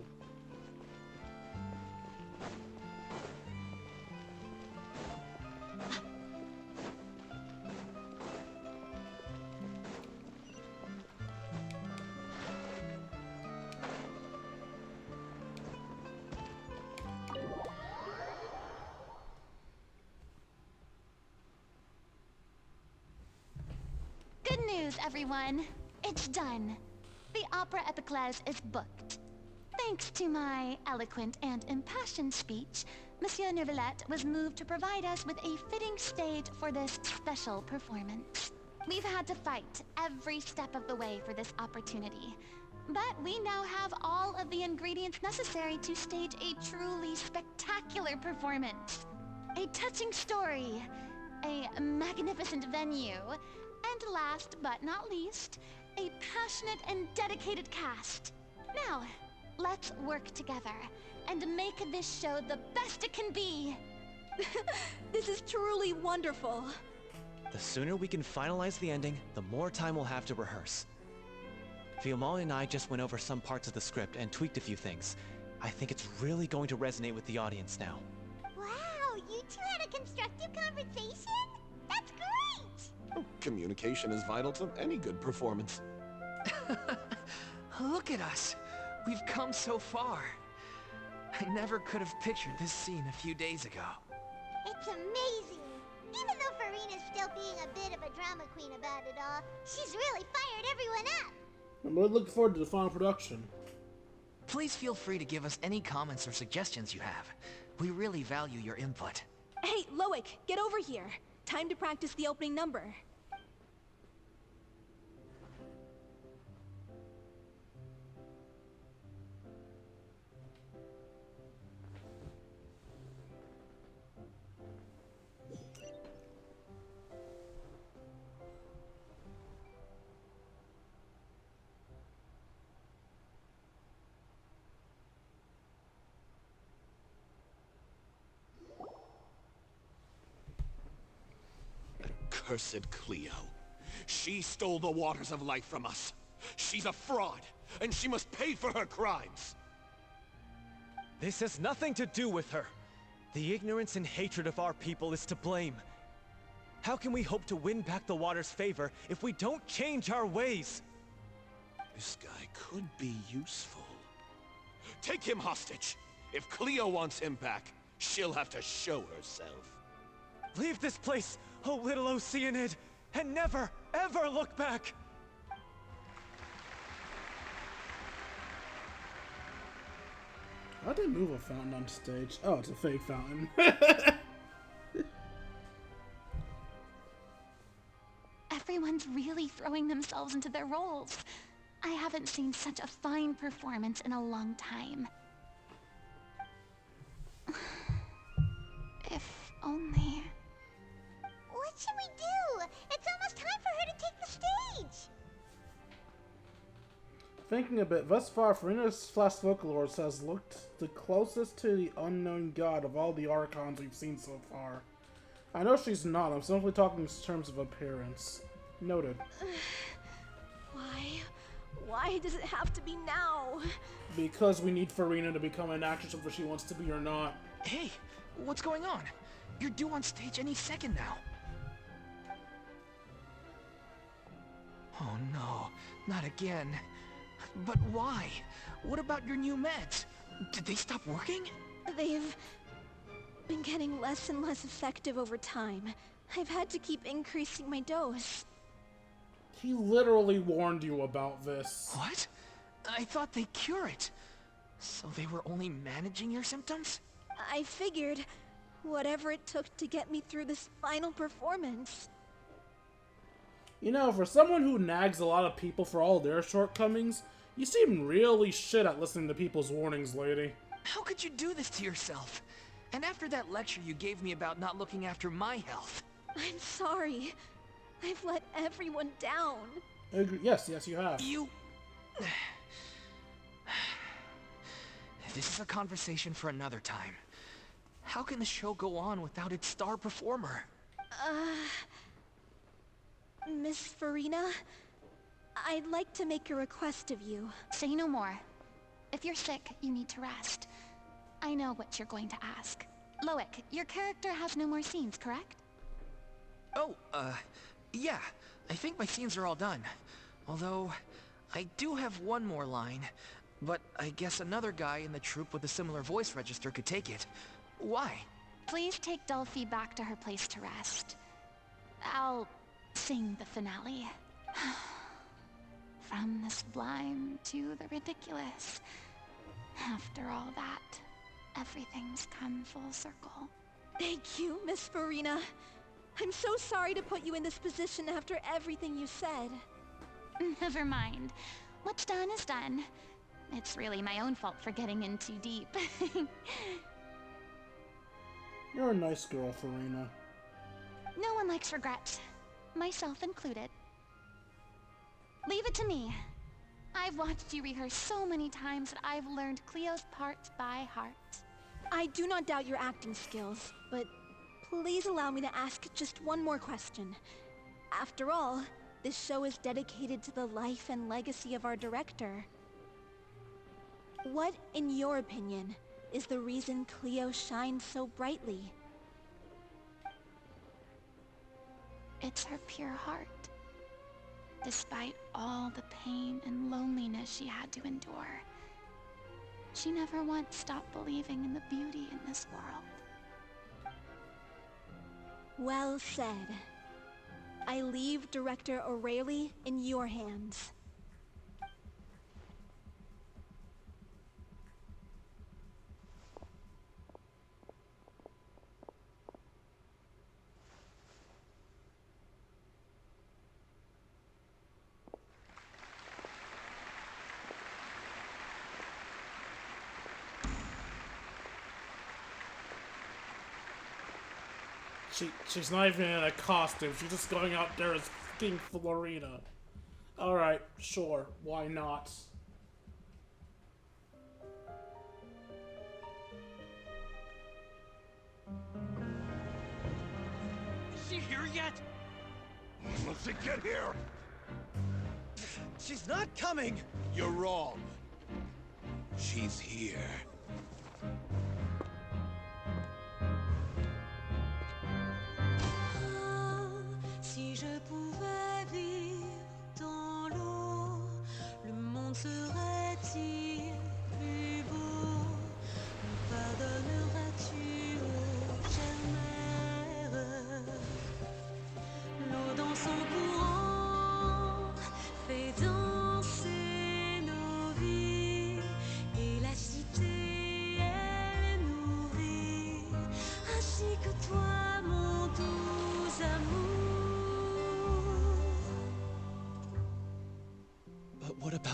Good news, everyone. It's done. The Opera Epiclese is booked. Thanks to my eloquent and impassioned speech, Monsieur Neuvillette was moved to provide us with a fitting stage for this special performance. We've had to fight every step of the way for this opportunity, but we now have all of the ingredients necessary to stage a truly spectacular performance. A touching story, a magnificent venue, and last but not least, a passionate and dedicated cast. Now, let's work together and make this show the best it can be. This is truly wonderful. The sooner we can finalize the ending, the more time we'll have to rehearse. Fiumali and I just went over some parts of the script and tweaked a few things. I think it's really going to resonate with the audience now. Wow, you two had a constructive conversation? That's great! Communication is vital to any good performance. Look at us. We've come so far. I never could have pictured this scene a few days ago. It's amazing! Even though Furina's still being a bit of a drama queen about it all, she's really fired everyone up! I'm really looking forward to the final production. Please feel free to give us any comments or suggestions you have. We really value your input. Hey, Loic, get over here. Time to practice the opening number. Cursed Cleo. She stole the waters of life from us. She's a fraud, and she must pay for her crimes. This has nothing to do with her. The ignorance and hatred of our people is to blame. How can we hope to win back the water's favor if we don't change our ways? This guy could be useful. Take him hostage! If Cleo wants him back, she'll have to show herself. Leave this place, oh little Oceanid, and never, ever look back! How'd they move a fountain on stage? Oh, it's a fake fountain. Everyone's really throwing themselves into their roles. I haven't seen such a fine performance in a long time. If only... What should we do? It's almost time for her to take the stage! Thinking a bit, thus far, Furina's Flash Vocalords has looked the closest to the unknown god of all the Archons we've seen so far. I know she's not, I'm simply talking in terms of appearance. Noted. Why does it have to be now? Because we need Furina to become an actress whether she wants to be or not. Hey, what's going on? You're due on stage any second now. Oh no, not again. But why? What about your new meds? Did they stop working? They've been getting less and less effective over time. I've had to keep increasing my dose. He literally warned you about this. What? I thought they cure it. So they were only managing your symptoms? I figured whatever it took to get me through this final performance. You know, for someone who nags a lot of people for all their shortcomings, you seem really shit at listening to people's warnings, lady. How could you do this to yourself? And after that lecture you gave me about not looking after my health. I'm sorry. I've let everyone down. Yes, you have. You... This is a conversation for another time. How can the show go on without its star performer? Miss Furina? I'd like to make a request of you. Say no more. If you're sick, you need to rest. I know what you're going to ask. Loic, your character has no more scenes, correct? Oh, yeah. I think my scenes are all done. Although, I do have one more line. But I guess another guy in the troupe with a similar voice register could take it. Why? Please take Delphi back to her place to rest. I'll sing the finale. From the sublime to the ridiculous. After all that, everything's come full circle. Thank you, Miss Furina. I'm so sorry to put you in this position after everything you said. Never mind. What's done is done. It's really my own fault for getting in too deep. You're a nice girl, Furina. No one likes regrets, myself included. Leave it to me. I've watched you rehearse so many times that I've learned Cleo's parts by heart. I do not doubt your acting skills, but please allow me to ask just one more question. After all, this show is dedicated to the life and legacy of our director. What, in your opinion, is the reason Cleo shines so brightly? It's her pure heart. Despite all the pain and loneliness she had to endure, she never once stopped believing in the beauty in this world. Well said. I leave Director O'Reilly in your hands. She's not even in a costume. She's just going out there as King Furina. Alright, sure. Why not? Is she here yet? Let's get here! She's not coming! You're wrong. She's here. Si je pouvais vivre dans l'eau, le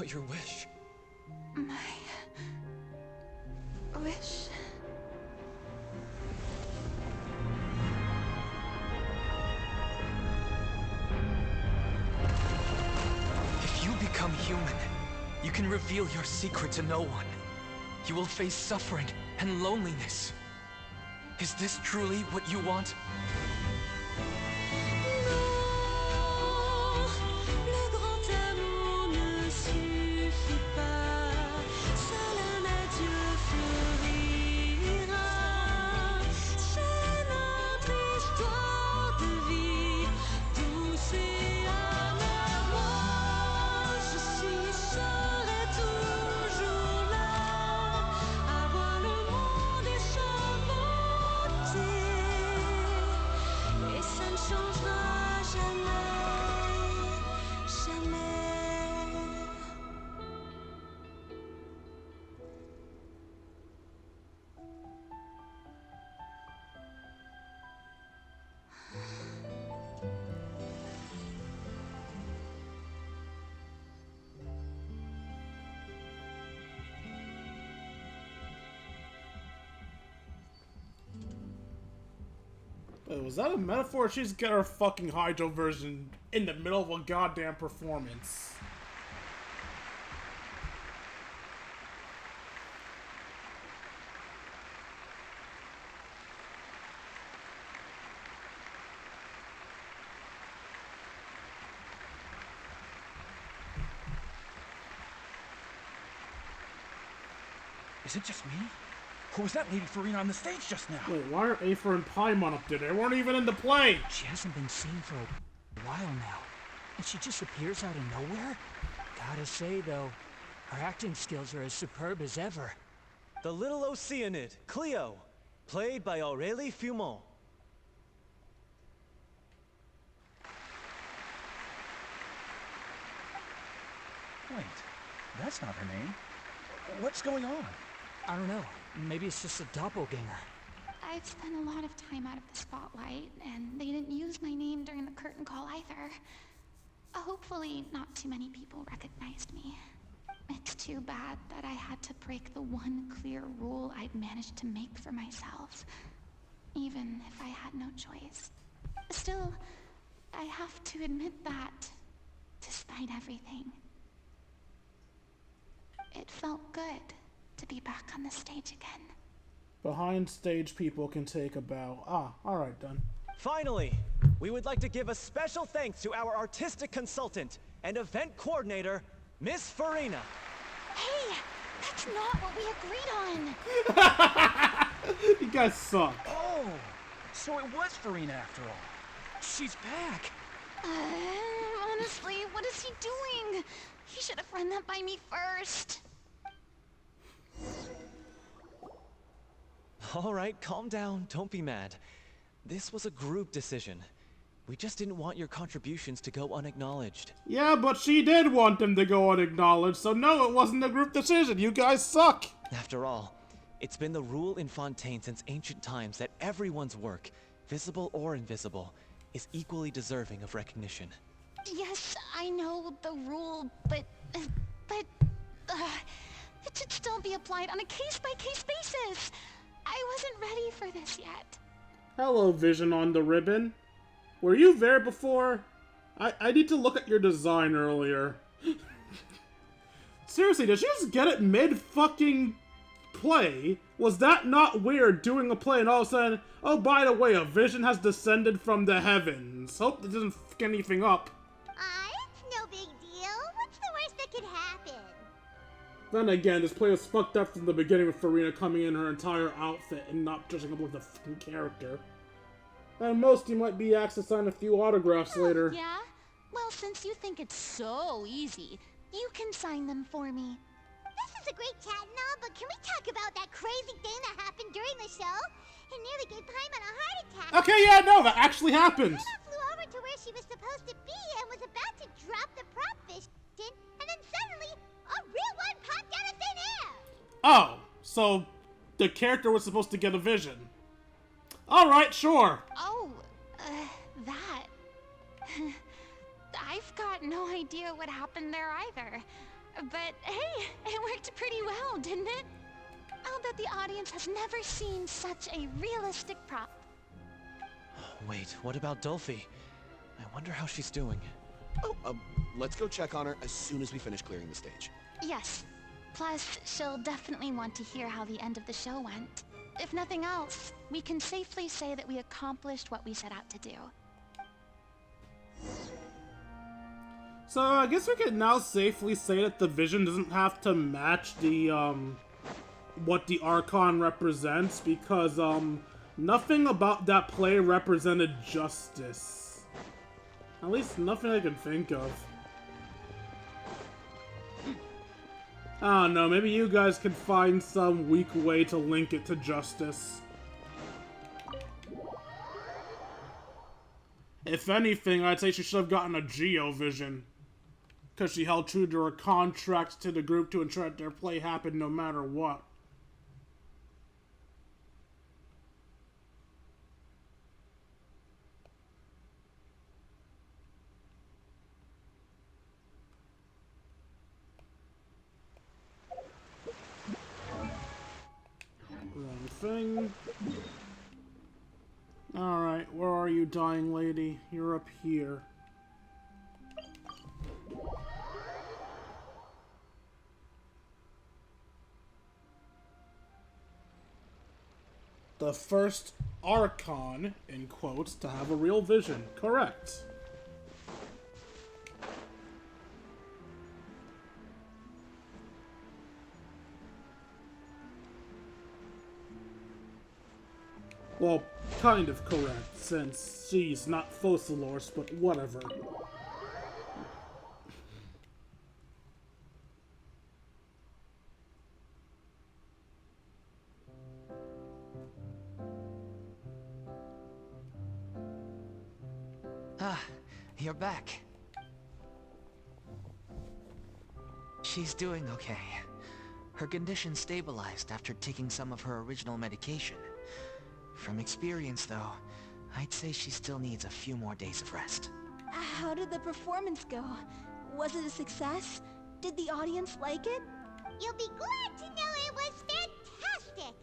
But your wish... My... wish... If you become human, you can reveal your secret to no one. You will face suffering and loneliness. Is this truly what you want? Wait, was that a metaphor? She's got her fucking Hydro version in the middle of a goddamn performance. Is it just me? Or was that Lady Furina on the stage just now? Wait, why are Aether and Paimon up there? They weren't even in the play! She hasn't been seen for a while now, and she just appears out of nowhere? Gotta say, though, her acting skills are as superb as ever. The little Oceanid, Cleo, played by Aurélie Fumont. Wait, that's not her name. What's going on? I don't know. Maybe it's just a doppelganger. I've spent a lot of time out of the spotlight, and they didn't use my name during the curtain call either. Hopefully, not too many people recognized me. It's too bad that I had to break the one clear rule I'd managed to make for myself, even if I had no choice. Still, I have to admit that, despite everything, it felt good to be back on the stage again. Behind stage people can take a bow. Ah, alright, done. Finally, we would like to give a special thanks to our artistic consultant and event coordinator, Miss Furina. Hey, that's not what we agreed on. You guys suck. Oh, so it was Furina after all. She's back. Honestly, what is he doing? He should have run that by me first. All right, calm down. Don't be mad. This was a group decision. We just didn't want your contributions to go unacknowledged. Yeah, but she did want them to go unacknowledged, so no, it wasn't a group decision. You guys suck. After all, it's been the rule in Fontaine since ancient times that everyone's work, visible or invisible, is equally deserving of recognition. Yes, I know the rule, but it should still be applied on a case-by-case basis. I wasn't ready for this yet. Hello, Vision on the ribbon. Were you there before? I need to look at your design earlier. Seriously, did you just get it mid-fucking play? Was that not weird, doing a play and all of a sudden, oh, by the way, a vision has descended from the heavens. Hope it doesn't fuck anything up. It's no big deal. What's the worst that could happen? Then again, this play was fucked up from the beginning with Furina coming in her entire outfit and not dressing up like the fucking character. At most, you might be asked to sign a few autographs later. Yeah? Well, since you think it's so easy, you can sign them for me. This is a great chat and all, but can we talk about that crazy thing that happened during the show? It nearly gave Paimon a heart attack. Okay, yeah, no, that actually happened. Furina flew over to where she was supposed to be and was about to drop the prop fish in, and then suddenly, a real one popped out of thin air. Oh, so the character was supposed to get a vision. Alright, sure. Oh, that. I've got no idea what happened there either. But hey, it worked pretty well, didn't it? I'll bet the audience has never seen such a realistic prop. Wait, what about Dolphy? I wonder how she's doing. Oh, let's go check on her as soon as we finish clearing the stage. Yes. Plus, she'll definitely want to hear how the end of the show went. If nothing else, we can safely say that we accomplished what we set out to do. So I guess we can now safely say that the vision doesn't have to match the what the Archon represents, because nothing about that play represented justice. At least nothing I can think of. I don't know, maybe you guys can find some weak way to link it to justice. If anything, I'd say she should have gotten a Geo vision, because she held true to her contract to the group to ensure that their play happened no matter what. Wrong thing. Alright, where are you, dying lady? You're up here. The first Archon, in quotes, to have a real vision. Correct. Well, kind of correct, since she's not Focalors, but whatever. Ah, you're back. She's doing okay. Her condition stabilized after taking some of her original medication. From experience, though, I'd say she still needs a few more days of rest. How did the performance go? Was it a success? Did the audience like it? You'll be glad to know it was fantastic!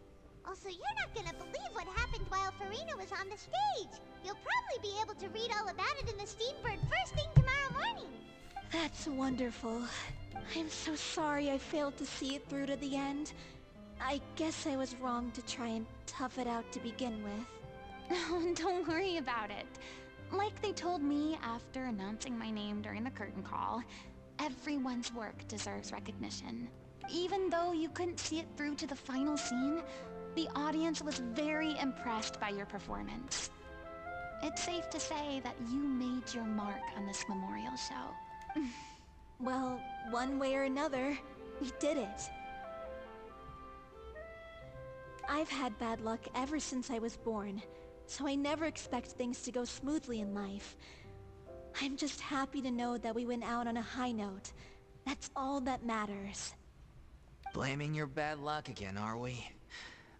Also, you're not gonna believe what happened while Furina was on the stage. You'll probably be able to read all about it in the Steambird first thing tomorrow morning. That's wonderful. I'm so sorry I failed to see it through to the end. I guess I was wrong to try and tough it out to begin with. Don't worry about it. Like they told me after announcing my name during the curtain call, everyone's work deserves recognition. Even though you couldn't see it through to the final scene, the audience was very impressed by your performance. It's safe to say that you made your mark on this memorial show. Well, one way or another, we did it. I've had bad luck ever since I was born, so I never expect things to go smoothly in life. I'm just happy to know that we went out on a high note. That's all that matters. Blaming your bad luck again, are we?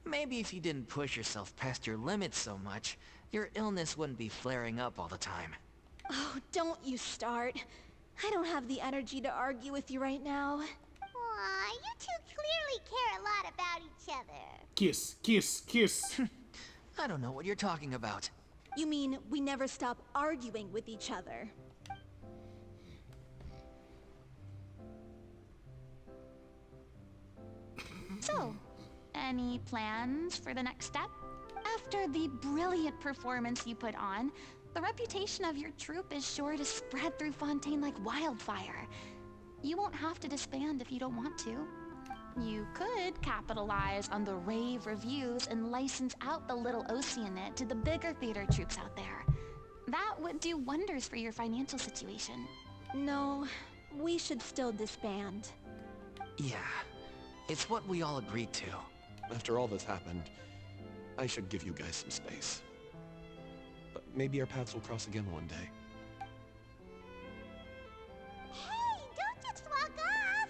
Maybe if you didn't push yourself past your limits so much, your illness wouldn't be flaring up all the time. Oh, don't you start. I don't have the energy to argue with you right now. Aw, you two clearly care a lot about each other. Kiss, kiss, kiss. I don't know what you're talking about. You mean we never stop arguing with each other? So, any plans for the next step? After the brilliant performance you put on, the reputation of your troupe is sure to spread through Fontaine like wildfire. You won't have to disband if you don't want to. You could capitalize on the rave reviews and license out the little Oceanit to the bigger theater troupes out there. That would do wonders for your financial situation. No, we should still disband. Yeah, it's what we all agreed to. After all that's happened, I should give you guys some space. But maybe our paths will cross again one day. Hey, don't just walk off!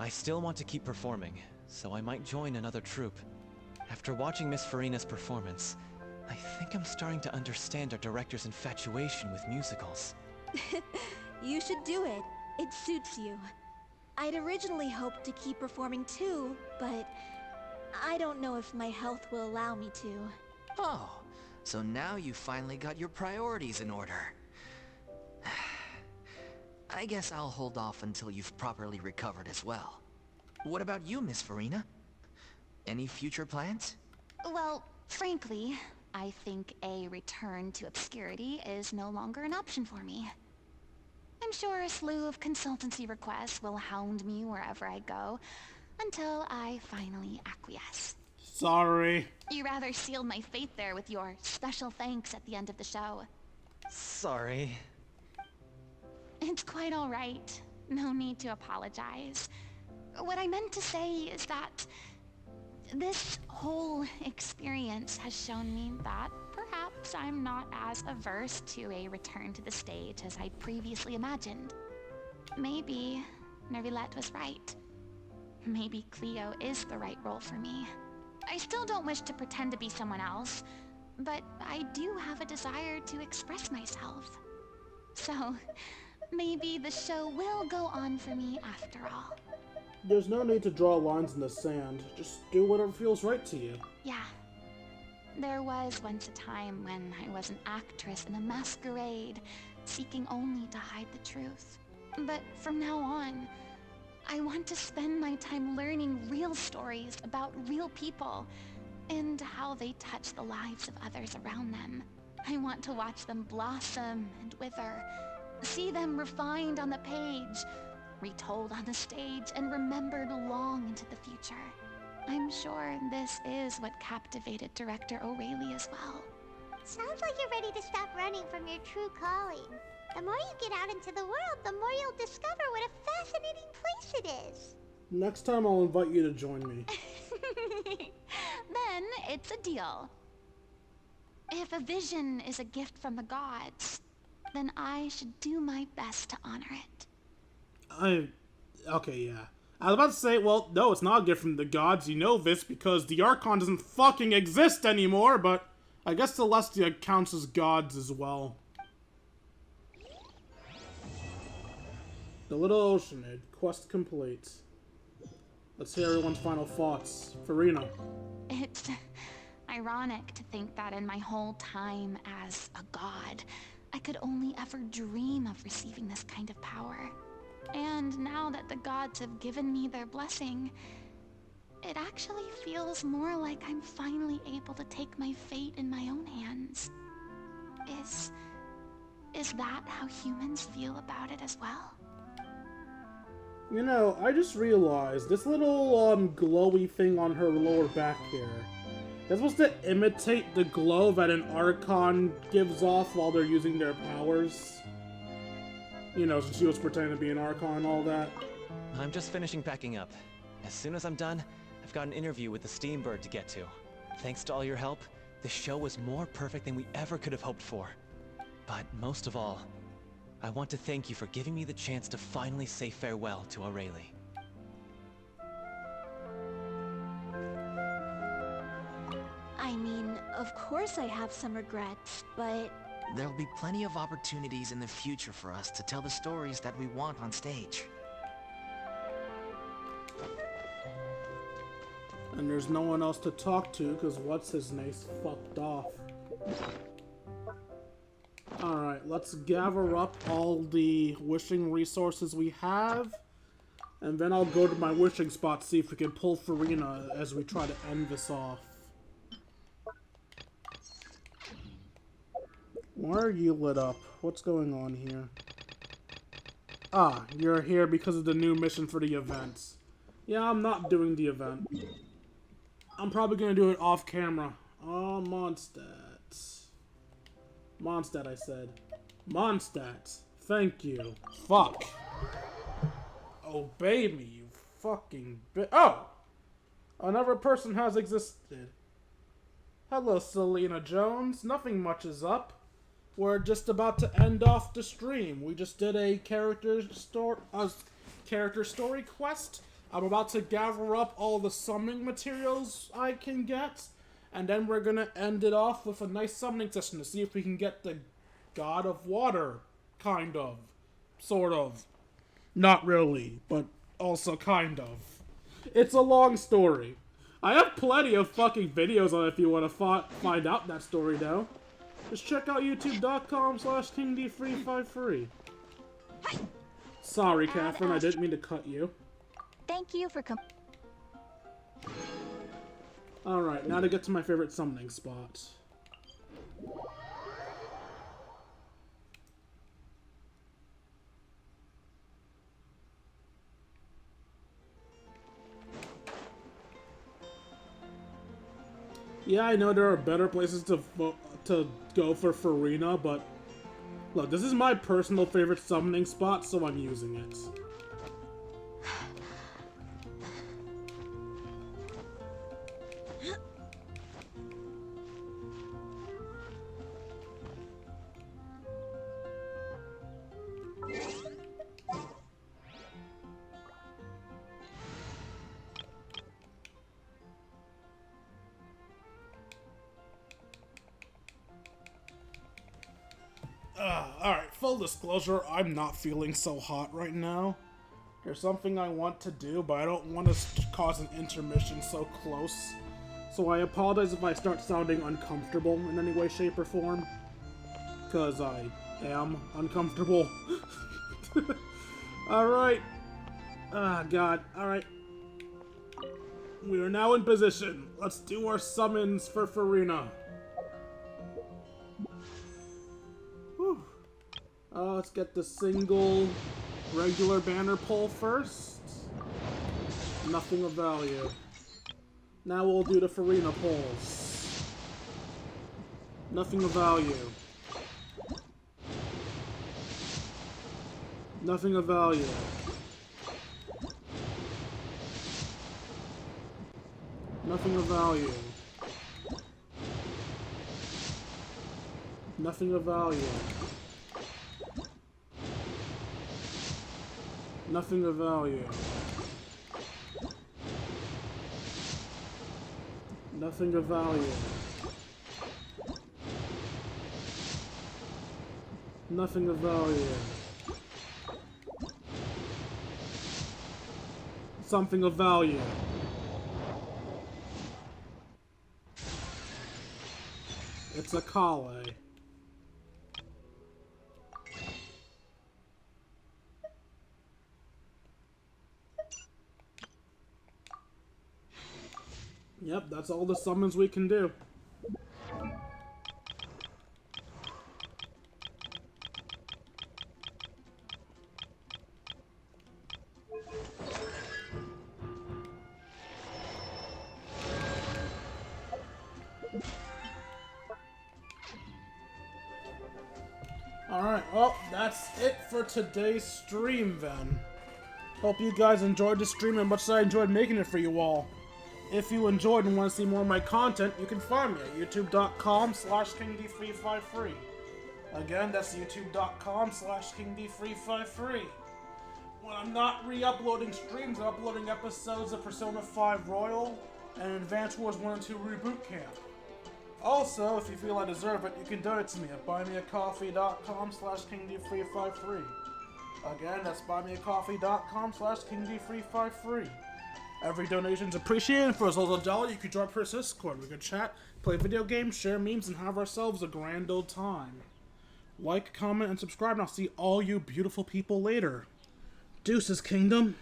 I still want to keep performing, so I might join another troupe. After watching Miss Furina's performance, I think I'm starting to understand our director's infatuation with musicals. You should do it. It suits you. I'd originally hoped to keep performing too, but I don't know if my health will allow me to. Oh, so now you finally got your priorities in order. I guess I'll hold off until you've properly recovered as well. What about you, Miss Furina? Any future plans? Well, frankly, I think a return to obscurity is no longer an option for me. I'm sure a slew of consultancy requests will hound me wherever I go, until I finally acquiesce. Sorry. You rather sealed my fate there with your special thanks at the end of the show. Sorry. It's quite all right. No need to apologize. What I meant to say is that this whole experience has shown me that perhaps I'm not as averse to a return to the stage as I'd previously imagined. Maybe Nervilette was right. Maybe Cleo is the right role for me. I still don't wish to pretend to be someone else, but I do have a desire to express myself. So, maybe the show will go on for me after all. There's no need to draw lines in the sand. Just do whatever feels right to you. Yeah. There was once a time when I was an actress in a masquerade, seeking only to hide the truth. But from now on, I want to spend my time learning real stories about real people and how they touch the lives of others around them. I want to watch them blossom and wither, see them refined on the page, retold on the stage, and remembered long into the future. I'm sure this is what captivated director O'Reilly as well. Sounds like you're ready to stop running from your true calling. The more you get out into the world, the more you'll discover what a fascinating place it is. Next time I'll invite you to join me. Then it's a deal. If a vision is a gift from the gods, then I should do my best to honor it. Okay, yeah. I was about to say, well, no, it's not a gift from the gods. You know this because the Archon doesn't fucking exist anymore, but I guess Celestia counts as gods as well. The Little Oceanid, quest complete. Let's hear everyone's final thoughts. Furina. It's ironic to think that in my whole time as a god, I could only ever dream of receiving this kind of power. And now that the gods have given me their blessing, it actually feels more like I'm finally able to take my fate in my own hands. Is that how humans feel about it as well? You know, I just realized this little, glowy thing on her lower back here. It's supposed to imitate the glow that an Archon gives off while they're using their powers. You know, since she was pretending to be an Archon and all that. I'm just finishing packing up. As soon as I'm done, I've got an interview with the Steambird to get to. Thanks to all your help, the show was more perfect than we ever could have hoped for. But most of all, I want to thank you for giving me the chance to finally say farewell to O'Reilly. I mean, of course I have some regrets, but... There'll be plenty of opportunities in the future for us to tell the stories that we want on stage. And there's no one else to talk to, because what's-his-name's fucked off. Alright, let's gather up all the wishing resources we have. And then I'll go to my wishing spot, see if we can pull Furina as we try to end this off. Why are you lit up? What's going on here? Ah, you're here because of the new mission for the event. Yeah, I'm not doing the event. I'm probably gonna do it off camera. Oh, Mondstadt. Mondstadt, I said. Mondstadt. Thank you. Fuck. Obey me, you fucking Oh! Another person has existed. Hello, Selena Jones. Nothing much is up. We're just about to end off the stream. We just did a character story quest. I'm about to gather up all the summoning materials I can get. And then we're gonna end it off with a nice summoning session to see if we can get the God of Water. Kind of. Sort of. Not really, but also kind of. It's a long story. I have plenty of fucking videos on it if you want to find out that story now. Just check out youtube.com/KingD353. Sorry, Catherine, I didn't mean to cut you. Thank you for Alright, now to get to my favorite summoning spot. Yeah, I know there are better places to go for Furina, but look, this is my personal favorite summoning spot, so I'm using it. Alright, full disclosure, I'm not feeling so hot right now. There's something I want to do, but I don't want to cause an intermission so close. So I apologize if I start sounding uncomfortable in any way, shape, or form. Because I am uncomfortable. Alright. Ah, God. Alright. We are now in position. Let's do our summons for Furina. Let's get the single regular banner pull first. Nothing of value. Now we'll do the Furina pulls. Nothing of value. Nothing of value. Nothing of value. Nothing of value. Nothing of value. Nothing of value. Nothing of value. Something of value. It's a Kale. Yep, that's all the summons we can do. Alright, well, that's it for today's stream then. Hope you guys enjoyed the stream as much as I enjoyed making it for you all. If you enjoyed and want to see more of my content, you can find me at youtube.com/KingD353. Again, that's youtube.com/KingD353. When I'm not re-uploading streams, I'm uploading episodes of Persona 5 Royal and Advance Wars 1 and 2 Reboot Camp. Also, if you feel I deserve it, you can donate to me at buymeacoffee.com/KingD353. Again, that's buymeacoffee.com/KingD353. Every donation's appreciated, and for as little as $1, you can join our Discord. We can chat, play video games, share memes, and have ourselves a grand old time. Like, comment, and subscribe, and I'll see all you beautiful people later. Deuces, Kingdom.